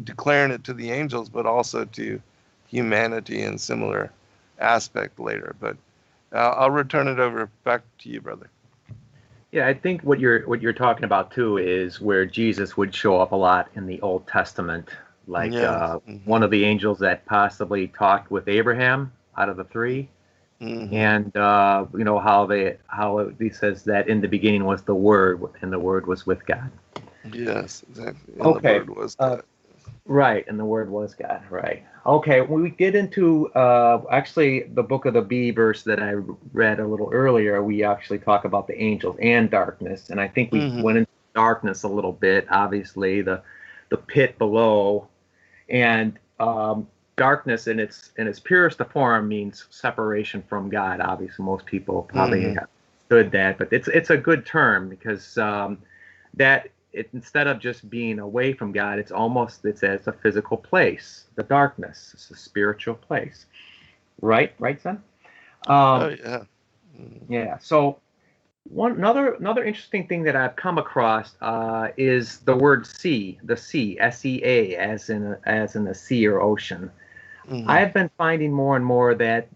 declaring it to the angels, but also to humanity in similar aspect later. But I'll return it over back to you, brother. Yeah, I think what you're talking about too is where Jesus would show up a lot in the Old Testament, like one of the angels that possibly talked with Abraham out of the three, and how he says that in the beginning was the Word, and the Word was with God. Yes, exactly. And okay. The Word was God. Right, and the Word was God. Right. Okay, when we get into actually the Book of the Bee verse that I read a little earlier, we actually talk about the angels and darkness, and I think we went into darkness a little bit. Obviously, the pit below, and darkness in its purest form means separation from God. Obviously, most people probably have understood that, but it's a good term because that. Instead of just being away from God, it's a physical place. The darkness, it's a spiritual place, right, son? Oh yeah. Yeah. So Another interesting thing that I've come across is the word sea, the sea, sea, as in a sea or ocean. I've been finding more and more that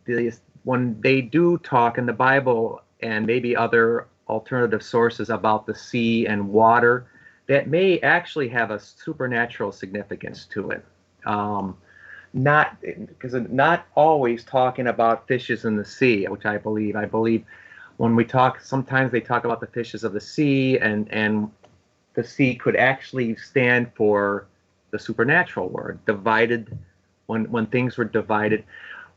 when they do talk in the Bible and maybe other alternative sources about the sea and water, that may actually have a supernatural significance to it. Not because not always talking about fishes in the sea, which I believe. I believe when we talk, sometimes they talk about the fishes of the sea, and the sea could actually stand for the supernatural word, divided, when things were divided.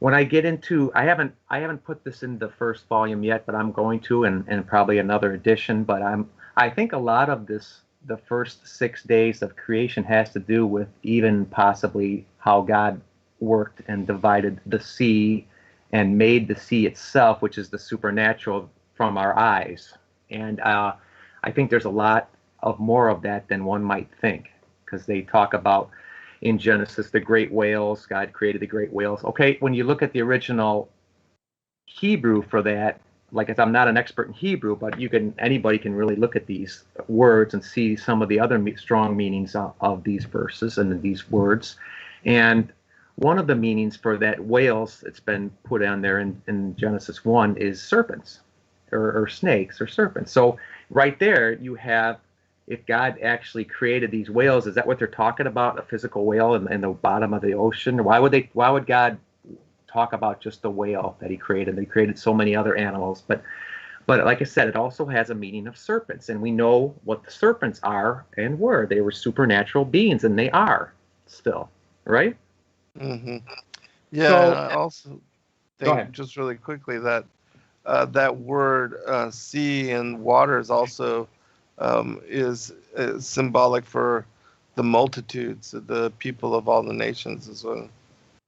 When I get into, I haven't put this in the first volume yet, but I'm going to, and probably another edition. But I think a lot of this, the first 6 days of creation, has to do with even possibly how God worked and divided the sea and made the sea itself, which is the supernatural, from our eyes. And I think there's a lot of more of that than one might think, because they talk about in Genesis the great whales. God created the great whales. Okay, when you look at the original Hebrew for that, like I said, I'm not an expert in Hebrew, but anybody can really look at these words and see some of the other strong meanings of these verses and these words. And one of the meanings for that whales, it's been put on there in Genesis 1, is serpents, or snakes or serpents. So right there you have, if God actually created these whales, is that what they're talking about? A physical whale in the bottom of the ocean? Why would God talk about just the whale that he created? He created so many other animals, but like I said, it also has a meaning of serpents, and we know what the serpents are and were. They were supernatural beings, and they are still, right? Mm-hmm. Yeah, So, and I also think, just really quickly, that that word sea and water is also is symbolic for the multitudes, the people of all the nations as well.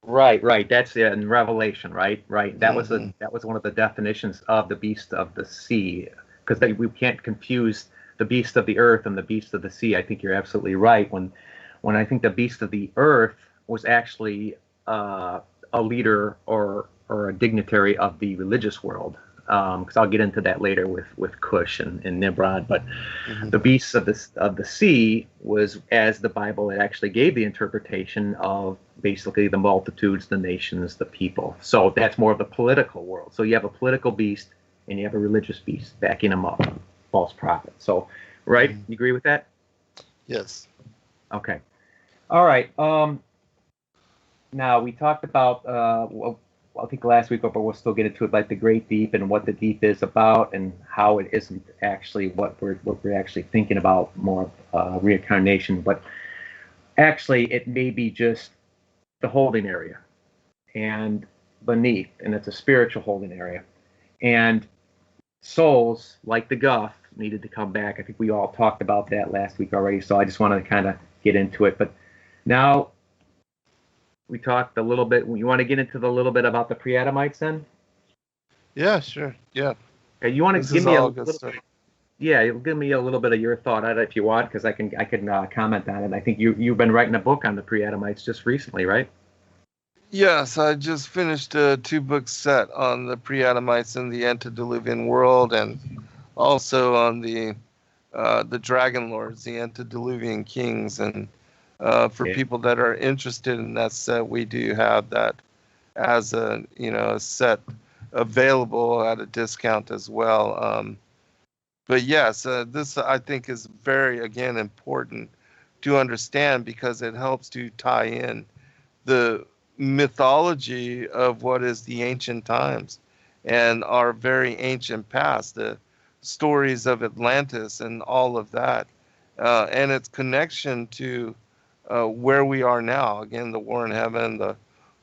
Right. That's in Revelation, right. That was one of the definitions of the beast of the sea, because we can't confuse the beast of the earth and the beast of the sea. I think you're absolutely right. When I think the beast of the earth was actually a leader or a dignitary of the religious world, because I'll get into that later with Cush and Nimrod. But the beasts of the sea was, as the Bible, it actually gave the interpretation of basically the multitudes, the nations, the people. So that's more of the political world. So you have a political beast and you have a religious beast backing them up, false prophet. So, right? You agree with that? Yes. Okay. All right. Now we talked about, I think last week, but we'll still get into it, like the great deep and what the deep is about, and how it isn't actually what we're actually thinking about, more of reincarnation, but actually it may be just the holding area and beneath, and it's a spiritual holding area. And souls like the Guff needed to come back. I think we all talked about that last week already, so I just want to kind of get into it. But now we talked a little bit. You want to get into the little bit about the pre-Adamites then? Yeah, sure. Yeah. Okay, you want to give me a little bit? Yeah, give me a little bit of your thought on it if you want, because I can comment on it. I think you've been writing a book on the pre-Adamites just recently, right? Yes, I just finished a 2-book set on the pre-Adamites in the antediluvian world, and also on the Dragon Lords, the antediluvian kings. And for people that are interested in that set, we do have that as a set available at a discount as well. But yes, this I think is very, again, important to understand, because it helps to tie in the mythology of what is the ancient times and our very ancient past, the stories of Atlantis and all of that, and its connection to where we are now. Again, the war in heaven, the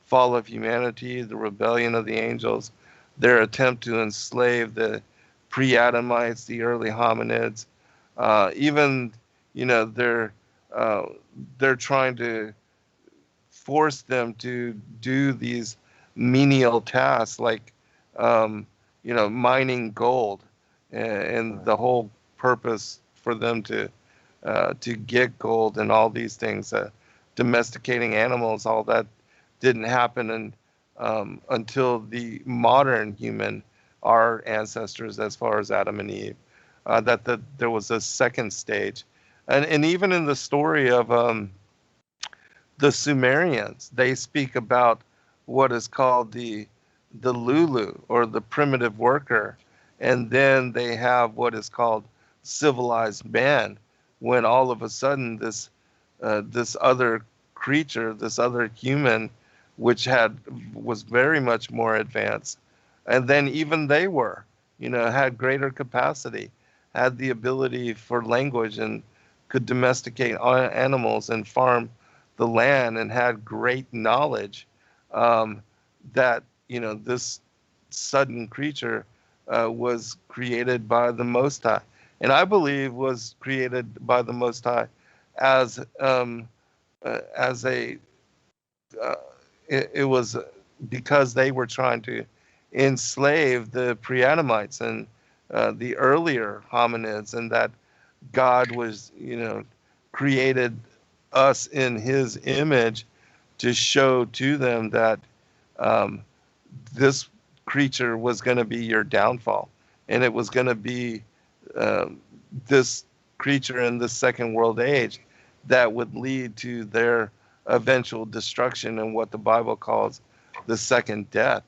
fall of humanity, the rebellion of the angels, their attempt to enslave the pre-Adamites, the early hominids, even they're trying to force them to do these menial tasks like mining gold, and the whole purpose for them to get gold and all these things, domesticating animals, all that didn't happen until the modern human our ancestors as far as Adam and Eve. There was a second stage, and even in the story of the Sumerians, they speak about what is called the Lulu, or the primitive worker, and then they have what is called civilized man, when all of a sudden this other creature, this other human, which was very much more advanced, and then even they were, had greater capacity, had the ability for language, and could domesticate animals and farm the land, and had great knowledge, that this sudden creature was created by the Most High, and I believe was created by the Most High as a it was because they were trying to enslave the pre-Adamites and the earlier hominids, and that God was, created us in His image to show to them that this creature was going to be your downfall, and it was going to be this creature in the second world age that would lead to their eventual destruction, and what the Bible calls the second death.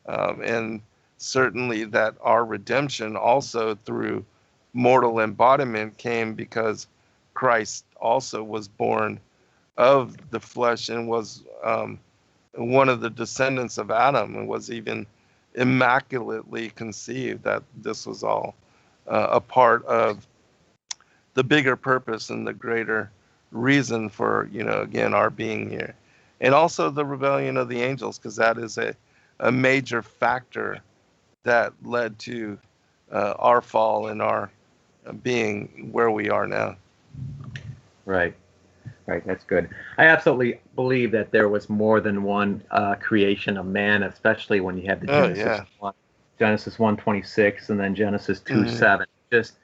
And certainly that our redemption also through mortal embodiment came because Christ also was born of the flesh and was one of the descendants of Adam, and was even immaculately conceived. That this was all a part of the bigger purpose and the greater reason for, again, our being here. And also the rebellion of the angels, because that is a major factor that led to our fall and our being where we are now. Right. That's good. I absolutely believe that there was more than one creation of man, especially when you have the Genesis 1:26 and then Genesis 2:7. Just,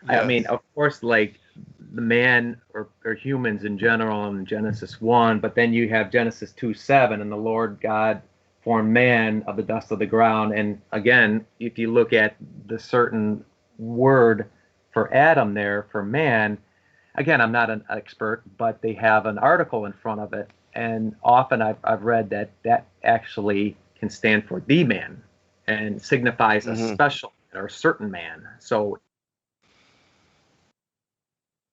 yes. I mean, of course, like the man or humans in general in Genesis 1, but then you have Genesis 2:7, and the Lord God formed man of the dust of the ground. And again, if you look at the certain word for Adam there, for man, again, I'm not an expert, but they have an article in front of it, and often I've read that actually can stand for the man and signifies a special or a certain man. So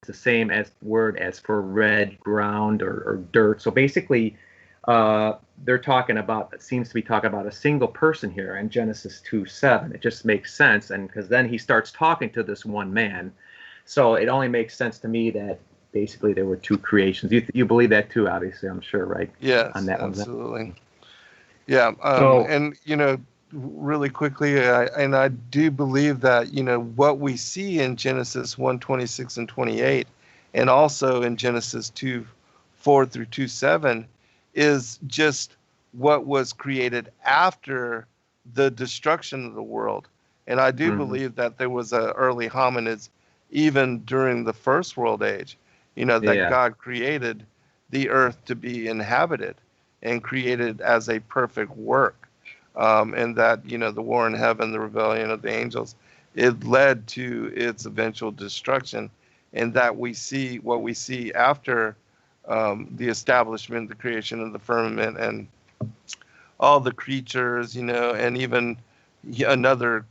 it's the same as word as for red ground or dirt. So basically, they're talking about, it seems to be talking about a single person here in Genesis 2:7. It just makes sense, and because then he starts talking to this one man. So it only makes sense to me that basically there were two creations. You believe that too, obviously, I'm sure, right? Yes, on that absolutely. One. Yeah, and really quickly, I do believe that what we see in Genesis 1:26 and 28, and also in Genesis 2:4 through 2:7, is just what was created after the destruction of the world. And I do believe that there was early hominids even during the first world age, that God created the earth to be inhabited and created as a perfect work. And that, the war in heaven, the rebellion of the angels, it led to its eventual destruction. And that what we see after the establishment, the creation of the firmament and all the creatures, and even another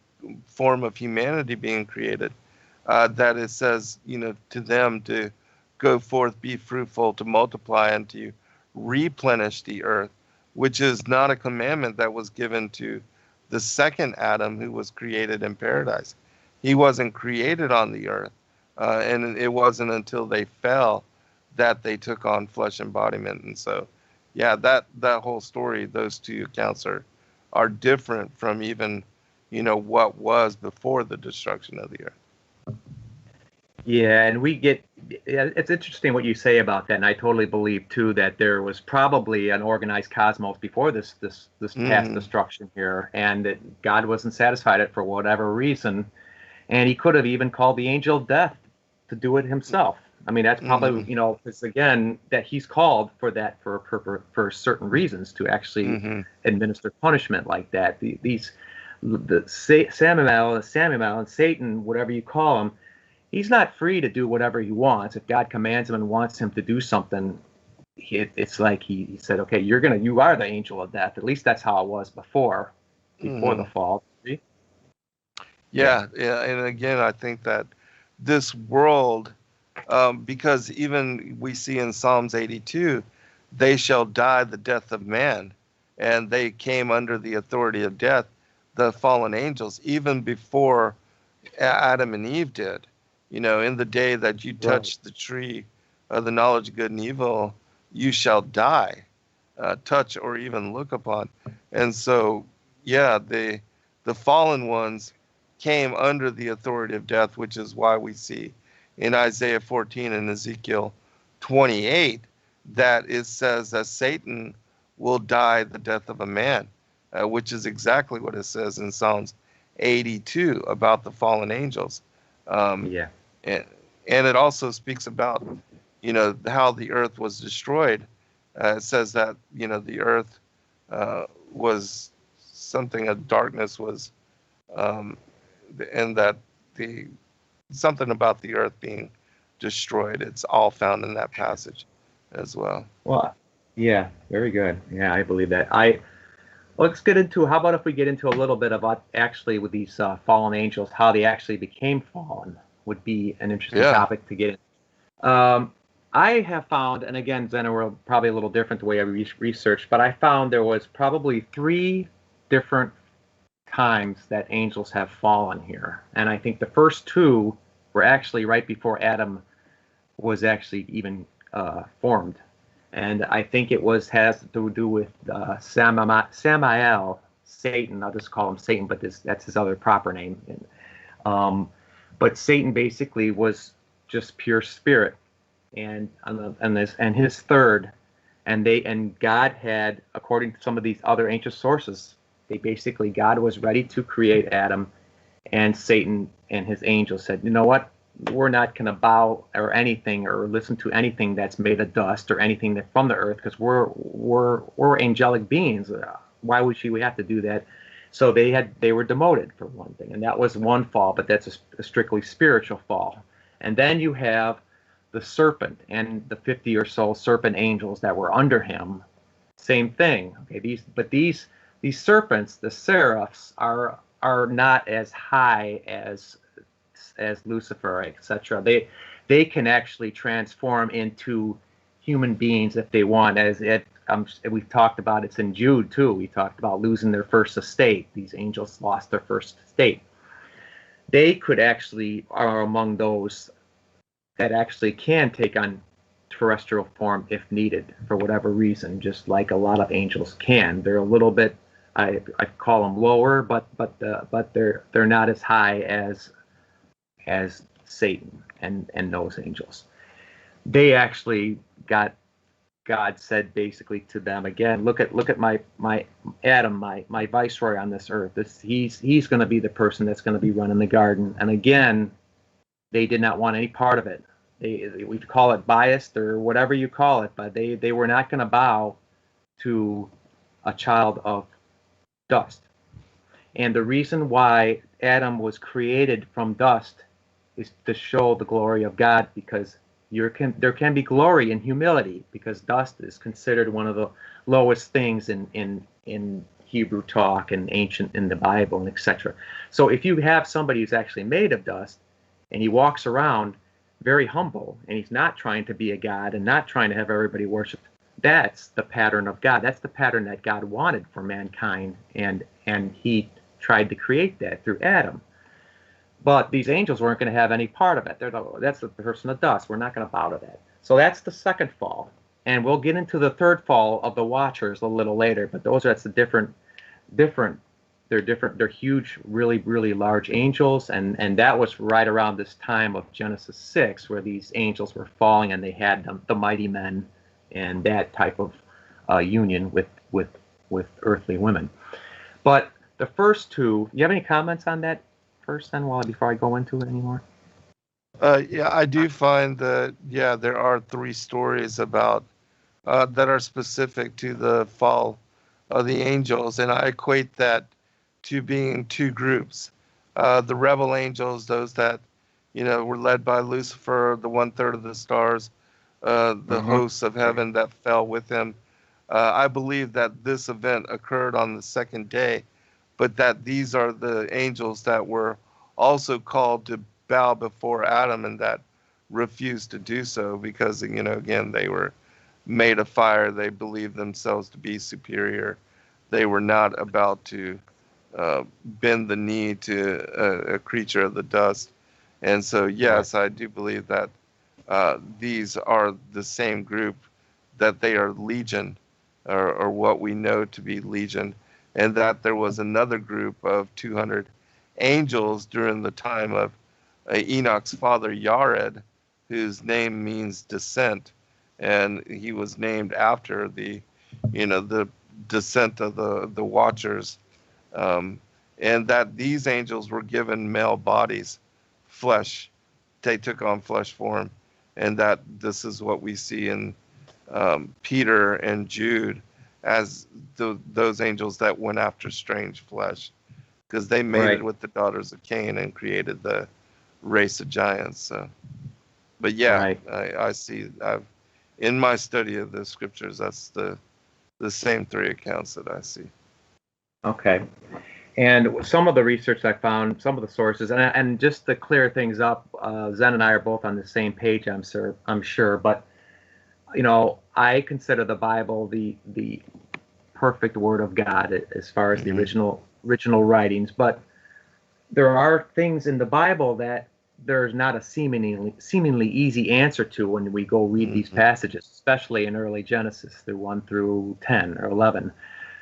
form of humanity being created, that it says, to them to go forth, be fruitful, to multiply, and to replenish the earth, which is not a commandment that was given to the second Adam, who was created in paradise. He wasn't created on the earth, and it wasn't until they fell that they took on flesh embodiment. And so, that whole story, those two accounts are different from even, what was before the destruction of the earth. Yeah, and it's interesting what you say about that, and I totally believe too that there was probably an organized cosmos before this past destruction here, and that God wasn't satisfied for whatever reason, and He could have even called the angel of death to do it Himself. I mean, that's probably because again that He's called for that for certain reasons to actually administer punishment like that. These Samuel, and Satan, whatever you call him, he's not free to do whatever he wants. If God commands him and wants him to do something, it's like he said, okay, you are the angel of death. At least that's how it was before the fall. Yeah, and again, I think that this world, because even we see in Psalms 82, they shall die the death of man, and they came under the authority of death, the fallen angels, even before Adam and Eve did. In the day that you touch the tree of the knowledge of good and evil, you shall die, touch or even look upon. And so, yeah, the fallen ones came under the authority of death, which is why we see in Isaiah 14 and Ezekiel 28 that it says that Satan will die the death of a man, which is exactly what it says in Psalms 82 about the fallen angels. And it also speaks about, how the earth was destroyed. It says that, the earth was something of darkness was, and that something about the earth being destroyed. It's all found in that passage as well. Well, yeah, very good. Yeah, I believe that. Let's get into, how about if we get into a little bit about actually with these fallen angels, how they actually became fallen would be an interesting topic to get into. I have found, and again, Zen are probably a little different the way I researched, but I found there was probably 3 different times that angels have fallen here. And I think the first 2 were actually right before Adam was actually even formed. And I think it has to do with Samael, Satan. I'll just call him Satan, but that's his other proper name. But Satan basically was just pure spirit, and his third, and God had, according to some of these other ancient sources, God was ready to create Adam, and Satan and his angels said, you know what? We're not going to bow or anything or listen to anything that's made of dust or anything that from the earth, because we're angelic beings. Why would we have to do that? So they were demoted for one thing, and that was one fall, but that's a strictly spiritual fall. And then you have the serpent and the 50 or so serpent angels that were under him. Same thing. Okay, these serpents, the seraphs, are not as high as Lucifer, etc. They can actually transform into human beings if they want. We've talked about, it's in Jude too. We talked about losing their first estate. These angels lost their first estate. They could actually are among those that actually can take on terrestrial form if needed for whatever reason, just like a lot of angels can. They're a little bit, I call them lower, but they're not as high as Satan and those angels. They actually God said basically to them, again, look at my Adam, my viceroy on this earth. He's going to be the person that's going to be running the garden. And again, they did not want any part of it. We call it biased or whatever you call it, but they were not going to bow to a child of dust. And the reason why Adam was created from dust is to show the glory of God, because there can be glory in humility, because dust is considered one of the lowest things in Hebrew talk and ancient in the Bible and etc. So if you have somebody who's actually made of dust and he walks around very humble and he's not trying to be a god and not trying to have everybody worship, that's the pattern of God. That's the pattern that God wanted for mankind, and he tried to create that through Adam. But these angels weren't going to have any part of it. That's the person of dust. We're not going to bow to that. So that's the second fall. And we'll get into the third fall of the Watchers a little later. But that's the different. They're different. They're huge, really, really large angels. And that was right around this time of Genesis 6, where these angels were falling, and they had the mighty men and that type of union with earthly women. But the first two, you have any comments on that first, then, before I go into it anymore? Yeah, I do find that, there are 3 stories about that are specific to the fall of the angels, and I equate that to being two groups. The rebel angels, those that, were led by Lucifer, the 1/3 of the stars, the hosts of heaven that fell with him. I believe that this event occurred on the second day, but that these are the angels that were also called to bow before Adam and that refused to do so because, again, they were made of fire. They believed themselves to be superior. They were not about to bend the knee to a creature of the dust. And so, yes, I do believe that these are the same group, that they are legion, or what we know to be legion, and that there was another group of 200 angels during the time of Enoch's father Yared, whose name means descent, and he was named after the descent of the Watchers, and that these angels were given male bodies, flesh. They took on flesh form, and that this is what we see in Peter and Jude as those angels that went after strange flesh, because they made it with the daughters of Cain and created the race of giants. So, but yeah, I see. In my study of the scriptures, that's the same three accounts that I see. Okay. And some of the research I found, some of the sources, and just to clear things up, Zen and I are both on the same page, I'm sure. But I consider the Bible the perfect Word of God as far as the original writings. But there are things in the Bible that there's not a seemingly easy answer to when we go read these passages, especially in early Genesis through 1 through 10 or 11.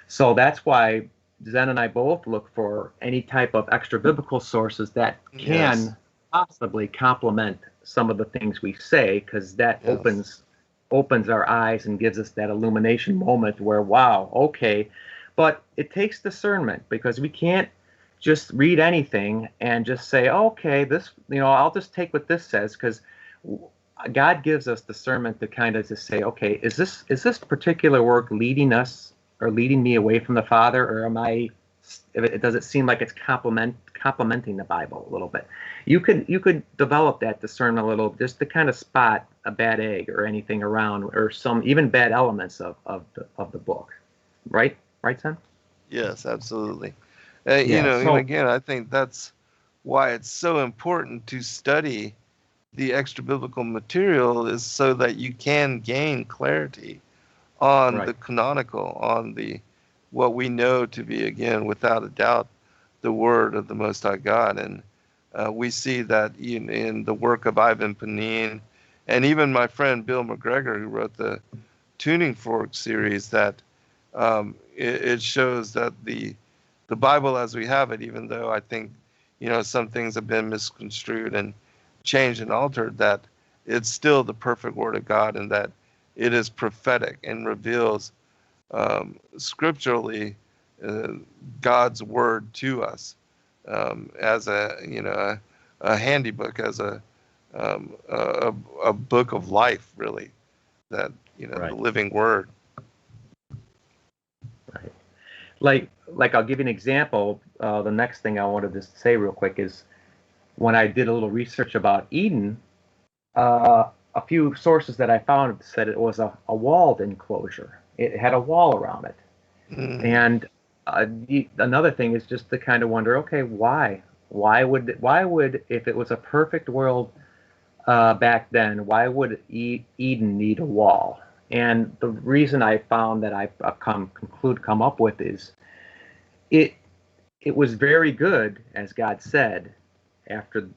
So that's why Zen and I both look for any type of extra biblical sources that can possibly complement some of the things we say, because that opens our eyes and gives us that illumination moment where, wow, okay. But it takes discernment, because we can't just read anything and just say, okay, this, I'll just take what this says, because God gives us discernment to kind of just say, okay, is this particular work leading us or leading me away from the Father, or does it seem like it's complementing the Bible a little bit? You could develop that discernment a little, just to kind of spot a bad egg or anything around, or some even bad elements of the book, right, son? Yes, absolutely. And again, I think that's why it's so important to study the extra biblical material, is so that you can gain clarity on the canonical, on what we know to be, again, without a doubt, the Word of the Most High God. And we see that in the work of Ivan Panin, and even my friend Bill McGregor, who wrote the Tuning Fork series, that it shows that the Bible as we have it, even though I think some things have been misconstrued and changed and altered, that it's still the perfect Word of God, and that it is prophetic and reveals scripturally God's Word to us, as a handybook, as a book of life, really, that the living Word. Right. Like I'll give you an example. The next thing I wanted to say real quick is, when I did a little research about Eden, a few sources that I found said it was a walled enclosure. It had a wall around it. And another thing is just to kind of wonder, okay, why? Why would, if it was a perfect world back then, why would Eden need a wall? And the reason I found that I've come up with is, it was very good, as God said, after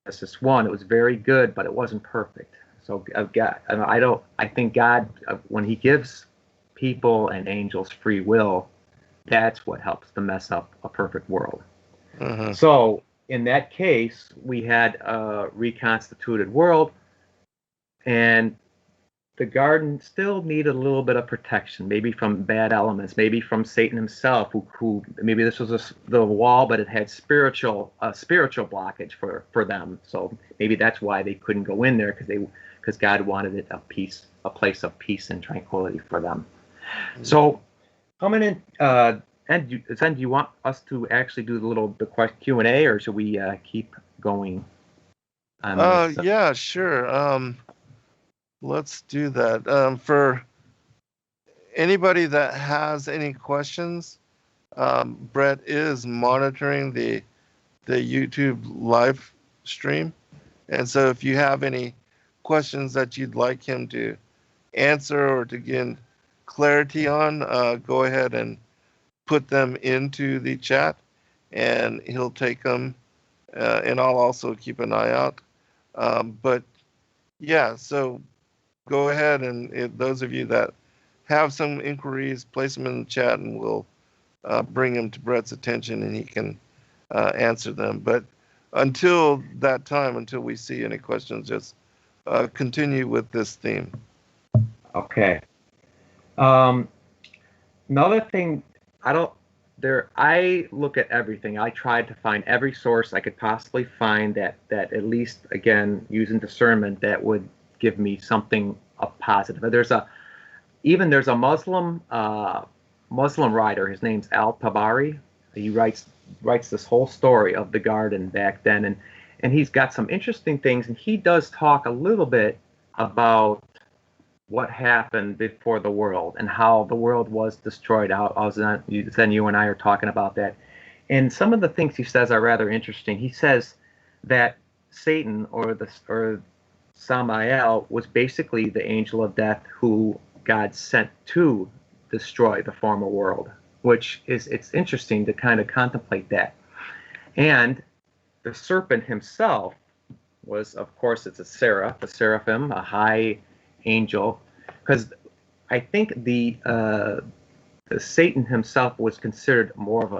Genesis 1, it was very good, but it wasn't perfect. So I think God, when he gives people and angels free will, that's what helps to mess up a perfect world. So in that case, we had a reconstituted world, and the garden still needed a little bit of protection, maybe from bad elements, maybe from Satan himself, who maybe this was the wall, but it had spiritual blockage for them. So maybe that's why they couldn't go in there, because God wanted it a place of peace and tranquility for them. So coming in And Zen, do you want us to actually do the Q&A, or should we keep going on this? Yeah, sure. Let's do that. For anybody that has any questions, Brett is monitoring the YouTube live stream. And so if you have any questions that you'd like him to answer or to get clarity on, go ahead and put them into the chat and he'll take them. And I'll also keep an eye out. But yeah, so go ahead and those of you that have some inquiries, place them in the chat and we'll bring them to Brett's attention and he can answer them. But until that time, until we see any questions, just continue with this theme. Okay. Another thing, I look at everything. I tried to find every source I could possibly find that at least, again, using discernment, that would give me something of positive. There's a Muslim writer. His name's Al-Tabari. He writes this whole story of the garden back then, and he's got some interesting things, and he does talk a little bit about what happened before the world and how the world was destroyed. Then you and I are talking about that, and some of the things he says are rather interesting. He says that Satan or Samael was basically the angel of death who God sent to destroy the former world, which it's interesting to kind of contemplate that. And the serpent himself was, of course, it's a seraphim, a high angel, because I think the Satan himself was considered more of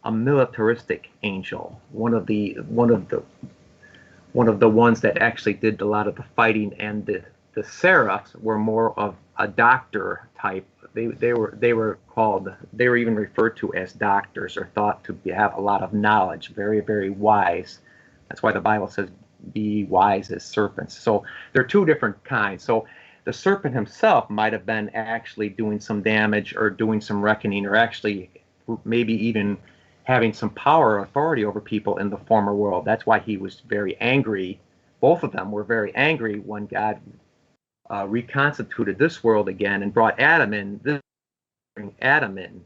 a militaristic angel, one of the ones that actually did a lot of the fighting, and the seraphs were more of a doctor type. They were even referred to as doctors, or thought to have a lot of knowledge, very, very wise. That's why the Bible says, be wise as serpents. So they're two different kinds. So the serpent himself might have been actually doing some damage or doing some reckoning, or actually maybe even having some power or authority over people in the former world. That's why he was very angry. Both of them were very angry when God reconstituted this world again and brought Adam in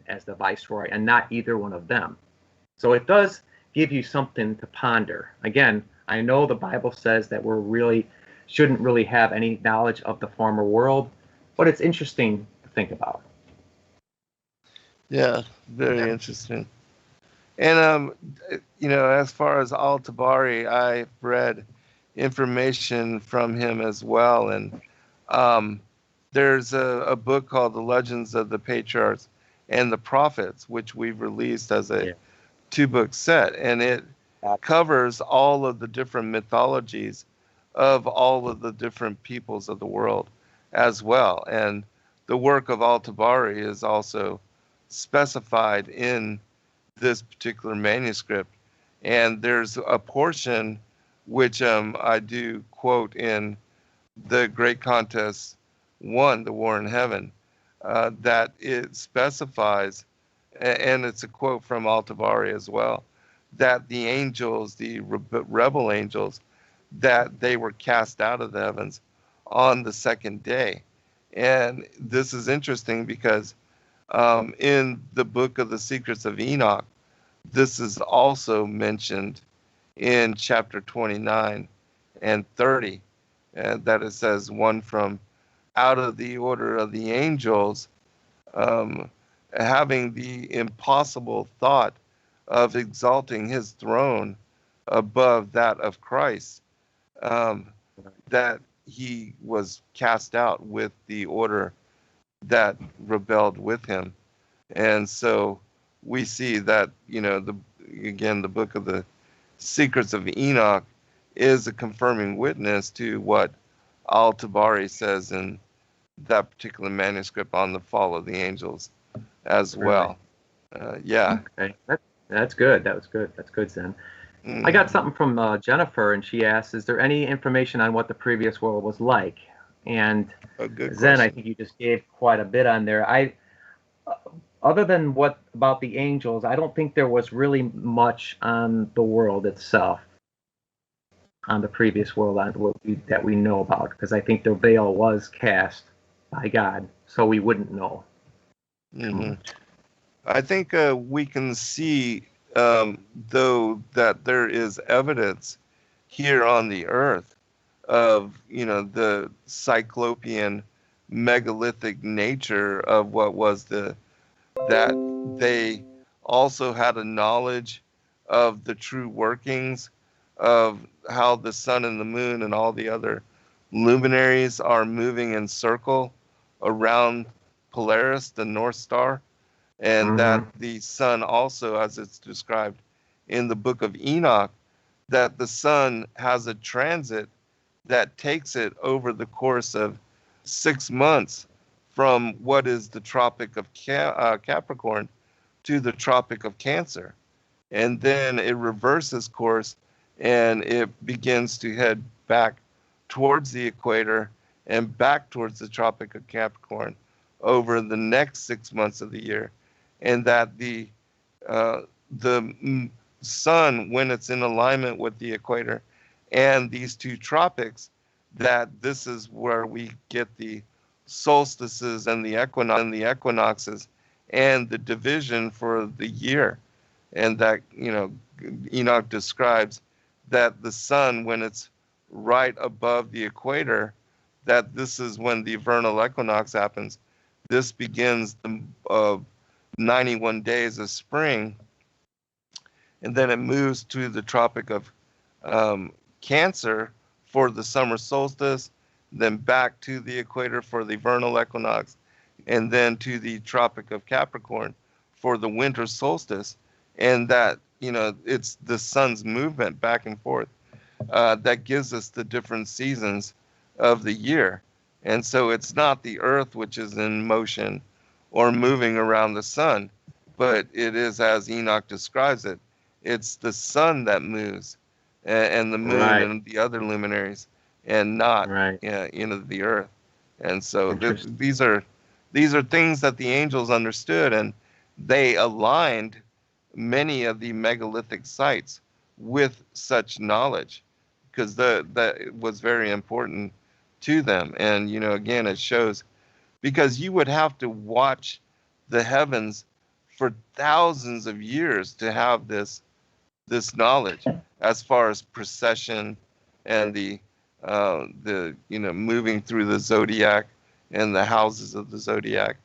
as the viceroy, and not either one of them. So it does give you something to ponder. Again, I know the Bible says that shouldn't really have any knowledge of the former world, but it's interesting to think about. Yeah, very interesting. And as far as Al-Tabari, I've read information from him as well, and there's a book called The Legends of the Patriarchs and the Prophets, which we've released as a 2-book set, and it covers all of the different mythologies of all of the different peoples of the world as well. And the work of Al-Tabari is also specified in this particular manuscript. And there's a portion which I do quote in the Great Contest 1, The War in Heaven, that it specifies, and it's a quote from Al-Tabari as well, that the angels, the rebel angels, that they were cast out of the heavens on the second day. And this is interesting because in the book of the Secrets of Enoch, this is also mentioned in chapter 29 and 30, that it says, one from out of the order of the angels, having the impossible thought of exalting his throne above that of Christ, that he was cast out with the order that rebelled with him. And so we see that, the book of the Secrets of Enoch is a confirming witness to what Al-Tabari says in that particular manuscript on the fall of the angels as well. Yeah. Okay. That's good. That was good. That's good, Zen. Mm-hmm. I got something from Jennifer, and she asked, is there any information on what the previous world was like? And Zen, I think you just gave quite a bit on there. other than what about the angels, I don't think there was really much on the world itself, on the previous world that we know about, because I think the veil was cast by God, so we wouldn't know too much. I think we can see, though, that there is evidence here on the earth of, the cyclopean megalithic nature of what was that they also had a knowledge of the true workings of how the sun and the moon and all the other luminaries are moving in circle around Polaris, the North Star, and that the sun also, as it's described in the book of Enoch, that the sun has a transit that takes it over the course of 6 months from what is the Tropic of Capricorn to the Tropic of Cancer. And then it reverses course and it begins to head back towards the equator and back towards the Tropic of Capricorn over the next 6 months of the year. And that the sun, when it's in alignment with the equator and these two tropics, that this is where we get the solstices and the equinoxes and the division for the year. And that, Enoch describes that the sun, when it's right above the equator, that this is when the vernal equinox happens. This begins the 91 days of spring, and then it moves to the Tropic of Cancer for the summer solstice, then back to the equator for the vernal equinox, and then to the Tropic of Capricorn for the winter solstice. And that, it's the sun's movement back and forth that gives us the different seasons of the year. And so it's not the earth which is in motion or moving around the sun, but it is, as Enoch describes it, it's the sun that moves and the moon and the other luminaries, and not the earth. And so these are things that the angels understood, and they aligned many of the megalithic sites with such knowledge, because that was very important to them. And again, it shows, because you would have to watch the heavens for thousands of years to have this knowledge, as far as precession and the moving through the zodiac and the houses of the zodiac,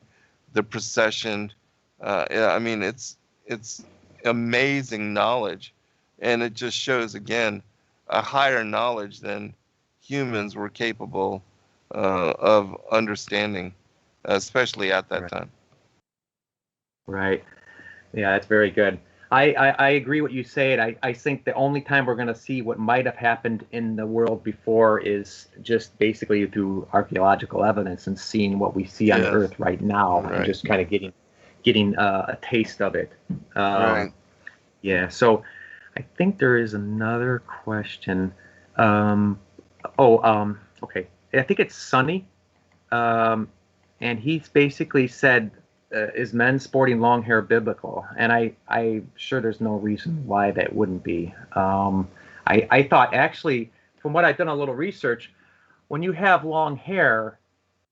the precession. I mean, it's amazing knowledge, and it just shows, again, a higher knowledge than humans were capable of understanding, especially at that time. Right. Yeah, that's very good. I agree what you say, and I think the only time we're going to see what might have happened in the world before is just basically through archaeological evidence and seeing what we see on Earth right now, and just kind of getting a taste of it. Yeah. So I think there is another question. Okay. I think it's Sunny, and he's basically said, is men sporting long hair biblical? And I'm sure there's no reason why that wouldn't be. I thought, actually, from what I've done a little research, when you have long hair,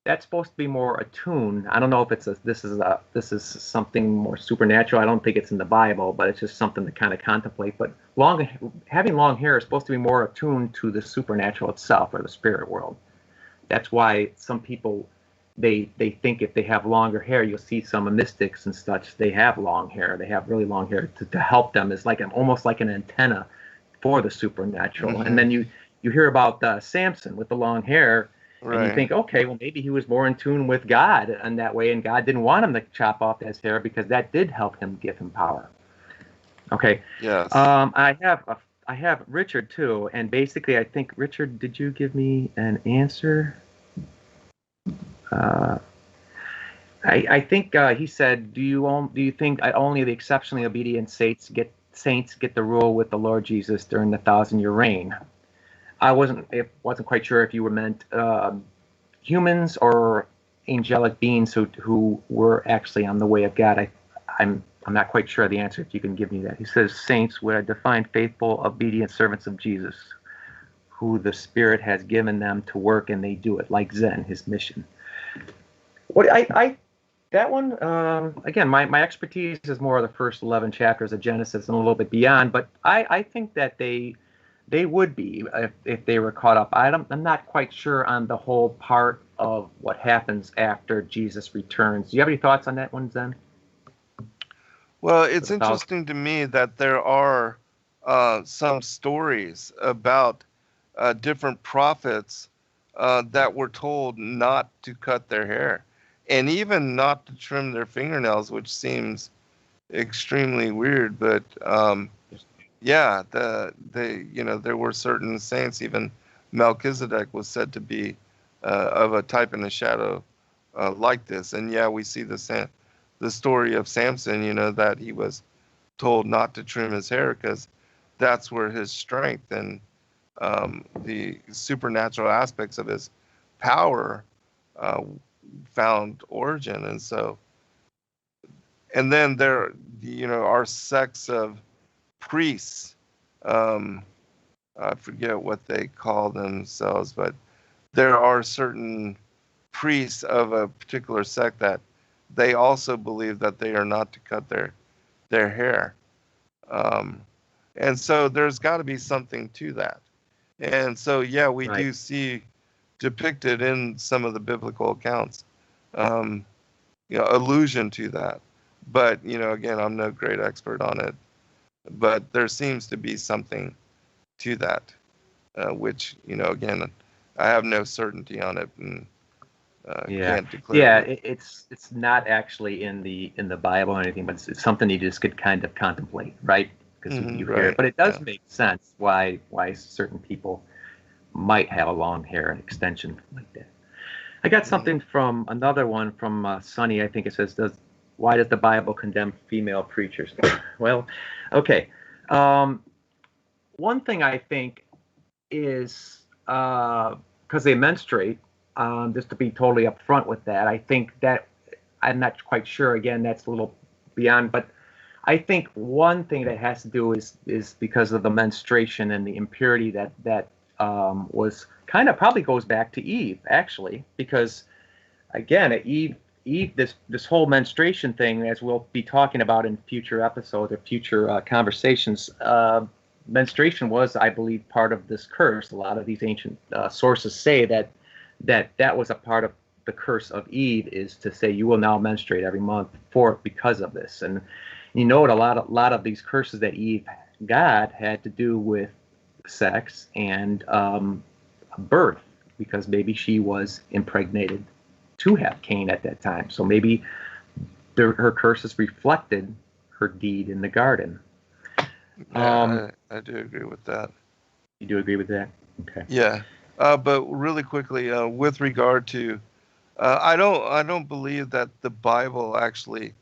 that's supposed to be more attuned. I don't know if this is something more supernatural. I don't think it's in the Bible, but it's just something to kind of contemplate. But having long hair is supposed to be more attuned to the supernatural itself, or the spirit world. That's why some people, they think if they have longer hair, you'll see some mystics and such, they have long hair. They have really long hair to help them. It's like almost like an antenna for the supernatural. And then you hear about Samson with the long hair, and you think, okay, well, maybe he was more in tune with God in that way, and God didn't want him to chop off his hair because that did help him, give him power. Okay. Yes. I have Richard too, and basically, I think, Richard, did you give me an answer? I think he said, do you think only the exceptionally obedient saints get the rule with the Lord Jesus during the 1,000-year reign? I wasn't quite sure if you were meant humans or angelic beings who were actually on the way of God. I'm not quite sure of the answer, if you can give me that. He says saints would I define faithful, obedient servants of Jesus, who the Spirit has given them to work, and they do it, like Zen, his mission. What that one, again, my expertise is more of the first 11 chapters of Genesis and a little bit beyond, but I think that they would be if they were caught up. I'm not quite sure on the whole part of what happens after Jesus returns. Do you have any thoughts on that one, Zen? Well, it's interesting to me that there are some stories about different prophets that were told not to cut their hair and even not to trim their fingernails, which seems extremely weird. But yeah, there were certain saints. Even Melchizedek was said to be of a type and a shadow like this. And yeah, we see the story of Samson, that he was told not to trim his hair because that's where his strength and the supernatural aspects of his power found origin. And so, and then there, are sects of priests. I forget what they call themselves, but there are certain priests of a particular sect that they also believe that they are not to cut their hair. And so there's got to be something to that. And so, yeah, we do see depicted in some of the biblical accounts, allusion to that. But, again, I'm no great expert on it. But there seems to be something to that, which, again, I have no certainty on it. And, can't declare. Yeah, it's not actually in the Bible or anything, but it's something you just could kind of contemplate, right? Because you hear it. But it does make sense why certain people might have a long hair extension like that. I got something from another one from Sonny. I think it says, why does the Bible condemn female preachers? Well, okay. One thing I think is because they menstruate. Just to be totally upfront with that, I think that I'm not quite sure. Again, that's a little beyond, but I think one thing that has to do is because of the menstruation and the impurity that was kind of probably goes back to Eve, actually, because again, Eve, this whole menstruation thing, as we'll be talking about in future episodes or future conversations, menstruation was, I believe, part of this curse. A lot of these ancient sources say that was a part of the curse of Eve, is to say you will now menstruate every month because of this. And a lot of these curses that Eve got had to do with sex and birth, because maybe she was impregnated to have Cain at that time. So maybe her curses reflected her deed in the garden. Yeah, I do agree with that. You do agree with that? Okay. Yeah. But really quickly, with regard to, I don't believe that the Bible actually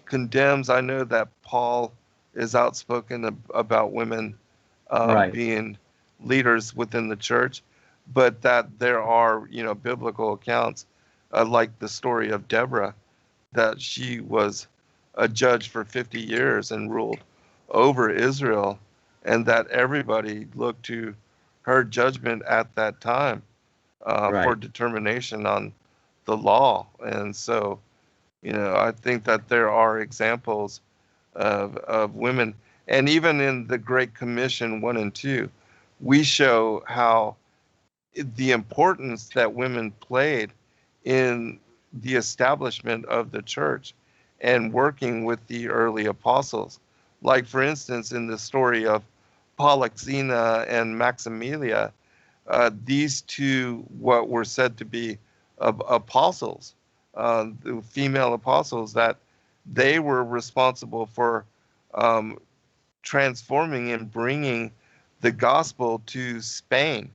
condemns. I know that Paul is outspoken about women being leaders within the church, but that there are, biblical accounts, like the story of Deborah, that she was a judge for 50 years and ruled over Israel, and that everybody looked to her judgment at that time for determination on the law. And so, I think that there are examples of women, and even in the Great Commission 1 and 2, we show how the importance that women played in the establishment of the church and working with the early apostles. Like, for instance, in the story of Polyxena and Maximilia, these two, what were said to be apostles, the female apostles, that they were responsible for transforming and bringing the gospel to Spain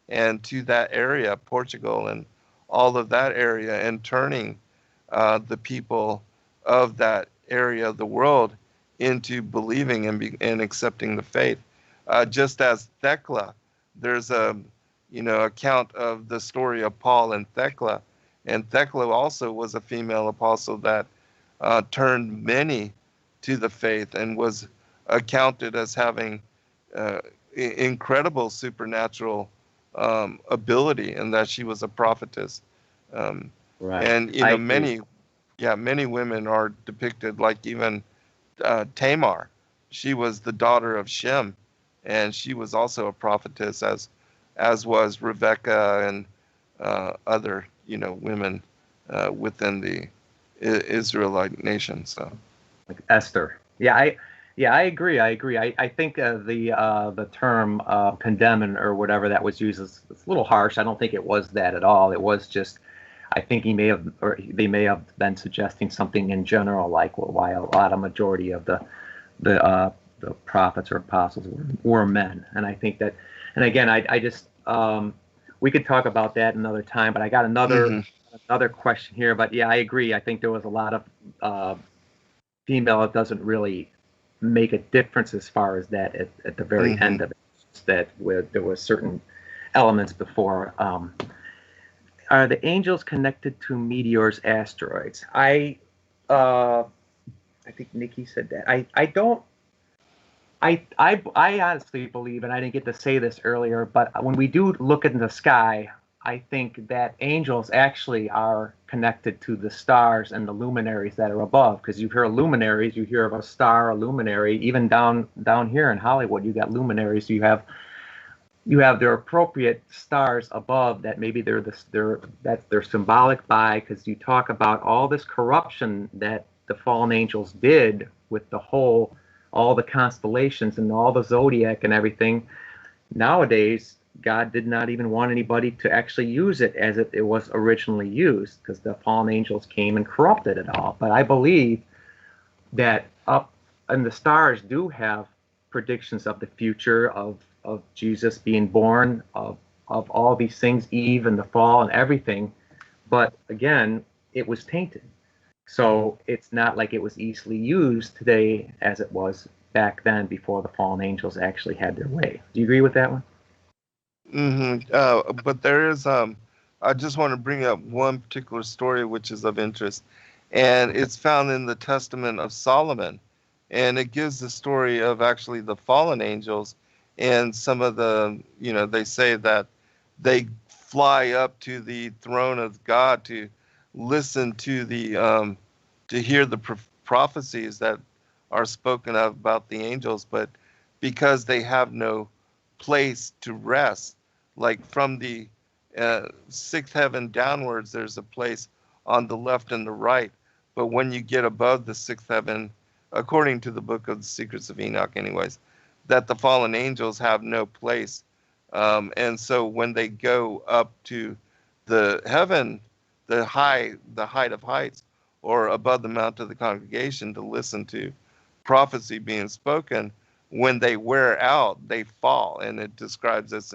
and to that area, Portugal and all of that area, and turning the people of that area of the world into believing and accepting the faith. Just as Thecla, there's a account of the story of Paul and Thecla And Thecla also was a female apostle that turned many to the faith and was accounted as having incredible supernatural ability, and that she was a prophetess. Um, Right. and I agree. many women are depicted, like even Tamar. She was the daughter of Shem, and she was also a prophetess, as was Rebecca and other women within the Israelite nation. So Like Esther. Yeah, I agree. I think the term condemning or whatever that was used is it's a little harsh. I don't think it was that at all. It was just, I think they may have been suggesting something in general, like why a lot of majority of the prophets or apostles were men. And I think that, and again, I just we could talk about that another time. But I got another question here. But yeah, I agree. I think there was a lot of female. It doesn't really make a difference as far as that at the very end of it. That there was certain elements before. Are the angels connected to meteors, asteroids? I think Nikki said that. I don't. I honestly believe, and I didn't get to say this earlier, but when we do look in the sky, I think that angels actually are connected to the stars and the luminaries that are above. Because you hear luminaries, you hear of a star, a luminary. Even down here in Hollywood, you got luminaries. You have their appropriate stars above that maybe they're symbolic by, because you talk about all this corruption that the fallen angels did with all the constellations and all the zodiac and everything. Nowadays, God did not even want anybody to actually use it as it was originally used, because the fallen angels came and corrupted it all. But I believe that up and the stars do have predictions of the future, of Jesus being born, of all these things, Eve and the fall and everything. But again, it was tainted. So it's not like it was easily used today as it was back then before the fallen angels actually had their way. Do you agree with that one? But there is, I just want to bring up one particular story which is of interest, and it's found in the Testament of Solomon, and it gives the story of actually the fallen angels, and some of the, they say that they fly up to the throne of God to listen to to hear the prophecies that are spoken of about the angels, but because they have no place to rest, like from the sixth heaven downwards, there's a place on the left and the right. But when you get above the sixth heaven, according to the book of the Secrets of Enoch, anyways, that the fallen angels have no place. And so when they go up to the heaven, the height of heights, or above the mount of the congregation to listen to prophecy being spoken, when they wear out, they fall. And it describes this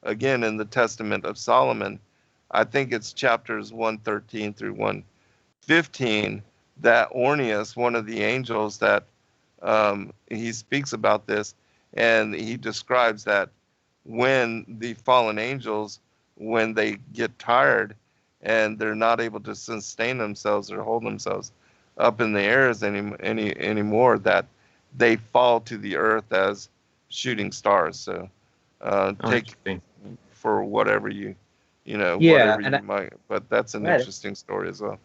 again in the Testament of Solomon. I think it's chapters 113 through 115, that Orneus, one of the angels, that he speaks about this, and he describes that when the fallen angels, when they get tired and they're not able to sustain themselves or hold themselves up in the airs anymore, that they fall to the earth as shooting stars. So take for whatever whatever you might, but that's an interesting story as well.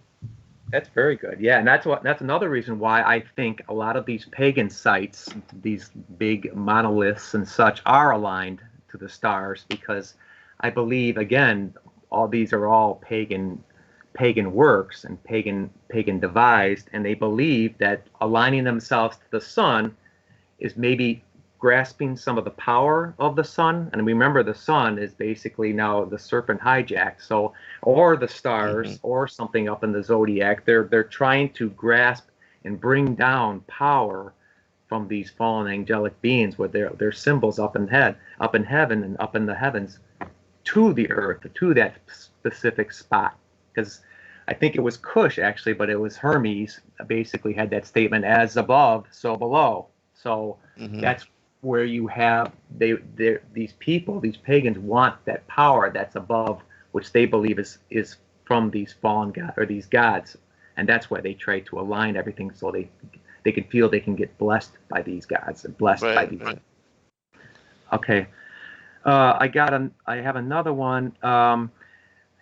That's very good. Yeah, and that's another reason why I think a lot of these pagan sites, these big monoliths and such, are aligned to the stars, because I believe, again, all these are all pagan works and pagan devised, and they believe that aligning themselves to the sun is maybe grasping some of the power of the sun. And remember, the sun is basically now the serpent hijacked. So, or the stars, or something up in the zodiac, they're trying to grasp and bring down power from these fallen angelic beings with their symbols up in heaven and up in the heavens to the earth, to that specific spot. Because I think it was Cush actually, but it was Hermes basically had that statement, as above, so below. So that's where you have these people, these pagans, want that power that's above, which they believe is from these fallen god or these gods, and that's why they try to align everything so they can feel they can get blessed by these gods and blessed by these. Right. Okay, I have another one. I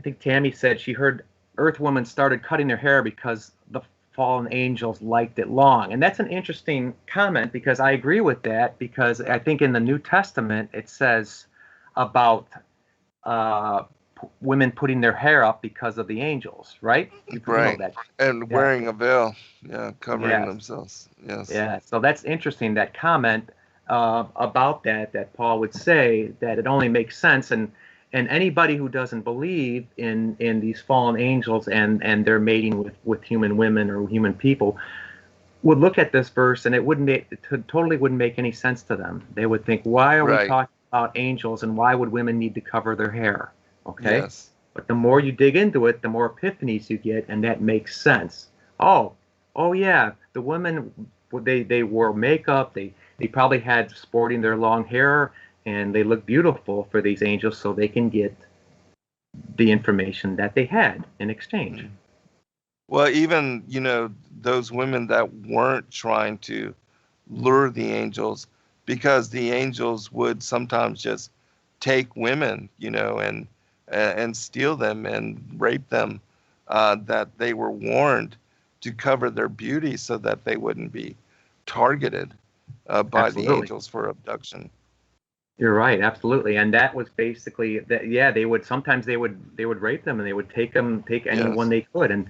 think Tammy said she heard Earth women started cutting their hair because the fallen angels liked it long. And that's an interesting comment, because I agree with that, because I think in the New Testament it says about women putting their hair up because of the angels, right? You know that. And Yeah. wearing a veil, covering Yes. themselves. Yes. Yeah, so that's interesting, that comment about that Paul would say that it only makes sense, and anybody who doesn't believe in these fallen angels and their mating with human women or human people would look at this verse, and it totally wouldn't make any sense to them. They would think, why are we talking about angels, and why would women need to cover their hair? Okay. Yes. But the more you dig into it, the more epiphanies you get, and that makes sense. Oh yeah, the women, they wore makeup, they probably had sporting their long hair, and they look beautiful for these angels so they can get the information that they had in exchange. Well, even, those women that weren't trying to lure the angels, because the angels would sometimes just take women, and steal them and rape them, that they were warned to cover their beauty so that they wouldn't be targeted by the angels for abduction. You're right, absolutely, and that was basically that. Yeah, they would rape them, and they would take anyone they could, and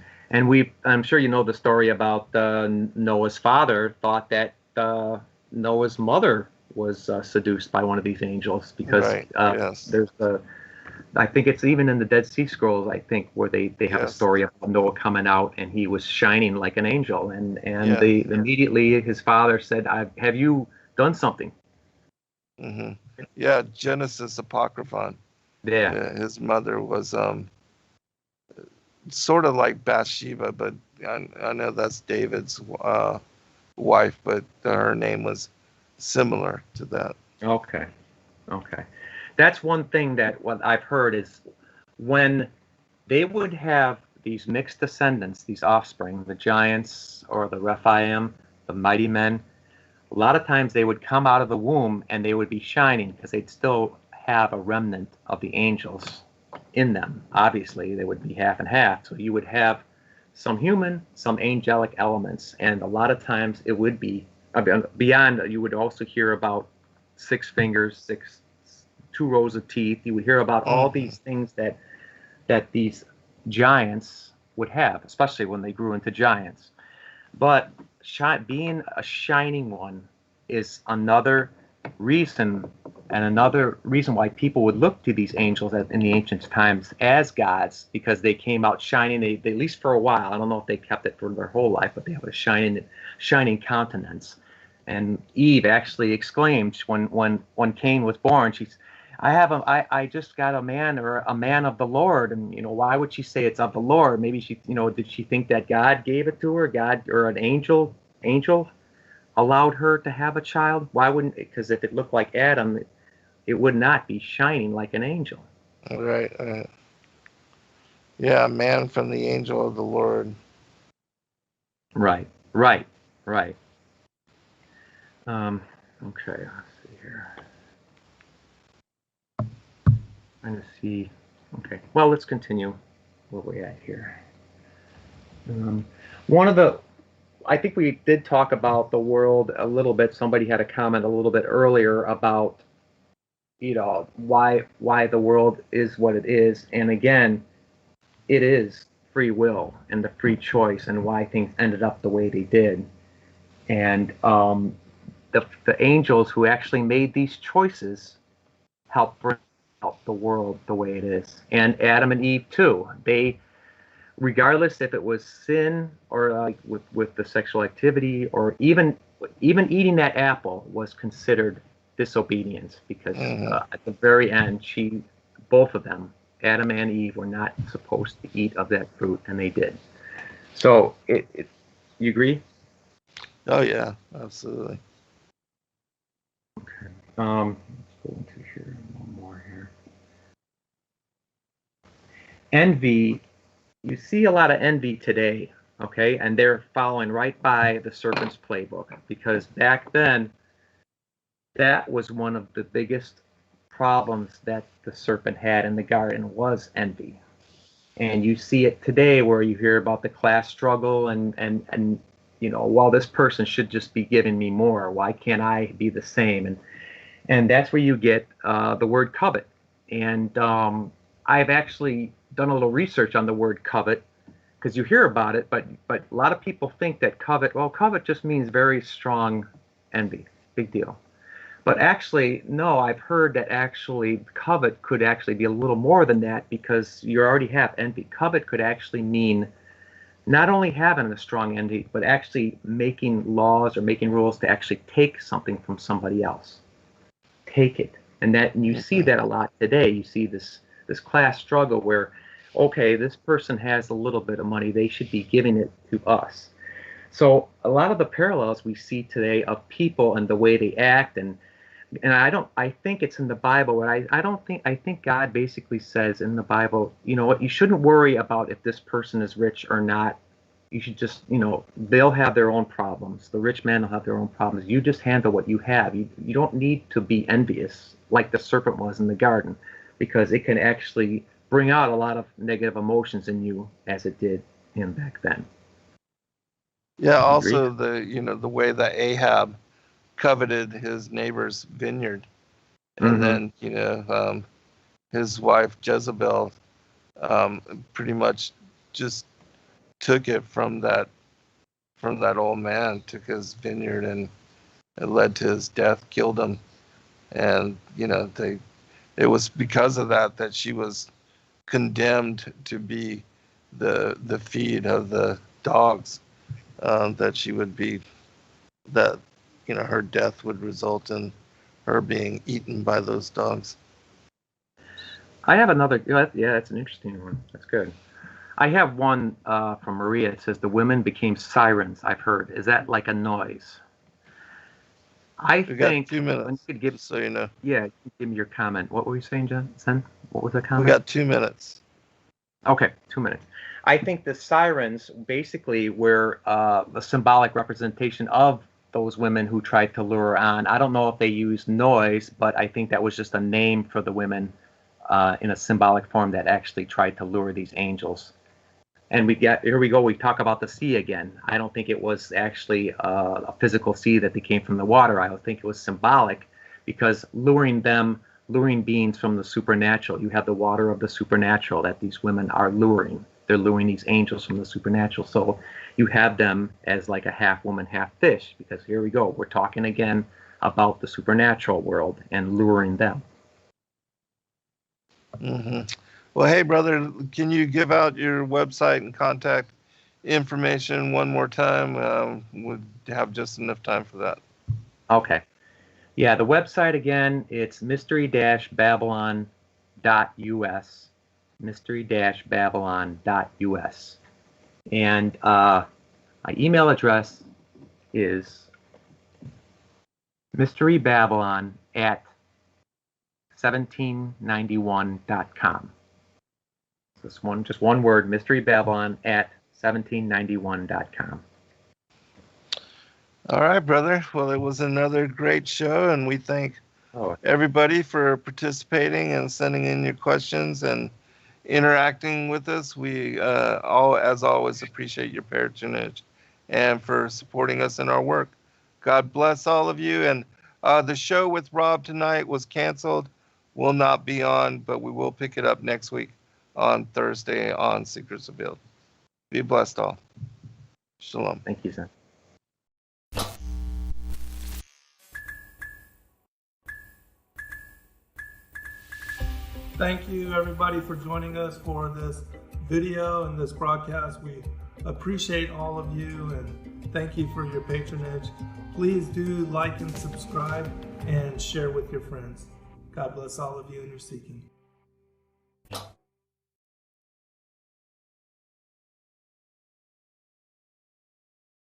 I'm sure you know the story about Noah's father thought that Noah's mother was seduced by one of these angels, because there's I think it's even in the Dead Sea Scrolls, I think, where they have a story of Noah coming out and he was shining like an angel, and immediately his father said, have you done something? Mm-hmm. Yeah, Genesis Apocryphon. Yeah, his mother was sort of like Bathsheba, but I know that's David's wife, but her name was similar to that. Okay. That's one thing that what I've heard is when they would have these mixed descendants, these offspring, the giants or the Rephaim, the mighty men, a lot of times they would come out of the womb and they would be shining because they'd still have a remnant of the angels in them. Obviously, they would be half and half. So you would have some human, some angelic elements. And a lot of times it would be beyond, you would also hear about 6 fingers, 2 rows of teeth. You would hear about all these things that these giants would have, especially when they grew into giants. But being a shining one is another reason why people would look to these angels in the ancient times as gods, because they came out shining. They at least for a while. I don't know if they kept it for their whole life, but they have a shining countenance. And Eve actually exclaimed when Cain was born, I just got a man, or a man of the Lord. And why would she say it's of the Lord? Maybe she, did she think that God gave it to her? God or an angel allowed her to have a child? Why wouldn't? Because if it looked like Adam, it would not be shining like an angel. Right. Yeah, a man from the angel of the Lord. Right. Okay, let's see here. I'm going to see. Okay, well, let's continue where we're at here. I think we did talk about the world a little bit. Somebody had a comment a little bit earlier about, why the world is what it is. And again, it is free will and the free choice, and why things ended up the way they did. And the angels who actually made these choices helped bring out the world the way it is. And Adam and Eve too. They, regardless if it was sin or like with the sexual activity, or even eating that apple was considered disobedience, because at the very end, both of them, Adam and Eve, were not supposed to eat of that fruit, and they did. So you agree? Oh yeah, absolutely. Okay. Let's go into here one more here. Envy you see a lot of envy today, okay? And they're following right by the serpent's playbook, because back then, that was one of the biggest problems that the serpent had in the garden, was envy. And you see it today where you hear about the class struggle and you know, well, this person should just be giving me more. Why can't I be the same? And that's where you get the word covet. And I've actually done a little research on the word covet, because you hear about it, but a lot of people think that covet, well, covet just means very strong envy, big deal. But actually, no, I've heard that actually covet could actually be a little more than that, because you already have envy. Covet could actually mean not only having a strong envy, but actually making laws or making rules to actually take something from somebody else. Take it. And you see that a lot today. You see this class struggle where, okay, this person has a little bit of money, they should be giving it to us. So a lot of the parallels we see today of people and the way they act, and I think it's in the Bible, but I think God basically says in the Bible, you know what, you shouldn't worry about if this person is rich or not. You should just, you know, they'll have their own problems. The rich man will have their own problems. You just handle what you have. You don't need to be envious like the serpent was in the garden, because it can actually bring out a lot of negative emotions in you, as it did him back then. Yeah, also the way that Ahab coveted his neighbor's vineyard, and then his wife Jezebel pretty much just took it from that old man, took his vineyard, and it led to his death, killed him. And it was because of that she was condemned to be the feed of the dogs, that she would be, that her death would result in her being eaten by those dogs. I have another, yeah, that's an interesting one. That's good. I have one from Maria. It says the women became sirens, I've heard. Is that like a noise? I We think got 2 minutes, you could give, just so you know. Yeah, give me your comment. What were you saying, Zen? What was the comment? We got 2 minutes. Okay, 2 minutes. I think the sirens basically were a symbolic representation of those women who tried to lure on. I don't know if they used noise, but I think that was just a name for the women in a symbolic form that actually tried to lure these angels. And here we go, we talk about the sea again. I don't think it was actually a physical sea that they came from the water. I think it was symbolic, because luring beings from the supernatural. You have the water of the supernatural that these women are luring. They're luring these angels from the supernatural. So you have them as like a half woman, half fish, because here we go. We're talking again about the supernatural world and luring them. Mm-hmm. Well, hey, brother, can you give out your website and contact information one more time? We'll have just enough time for that. Okay. Yeah, the website again, it's mystery-babylon.us. mystery-babylon.us. And my email address is mysterybabylon@1791.com. Just one word, mysterybabylon@1791.com. All right, brother. Well, it was another great show, and we thank everybody for participating and sending in your questions and interacting with us. We as always appreciate your patronage and for supporting us in our work. God bless all of you. And the show with Rob tonight was canceled, will not be on, but we will pick it up next week on Thursday on Secrets Revealed. Be blessed all. Shalom. Thank you, sir. Thank you, everybody, for joining us for this video and this broadcast. We appreciate all of you, and thank you for your patronage. Please do like and subscribe and share with your friends. God bless all of you in your seeking.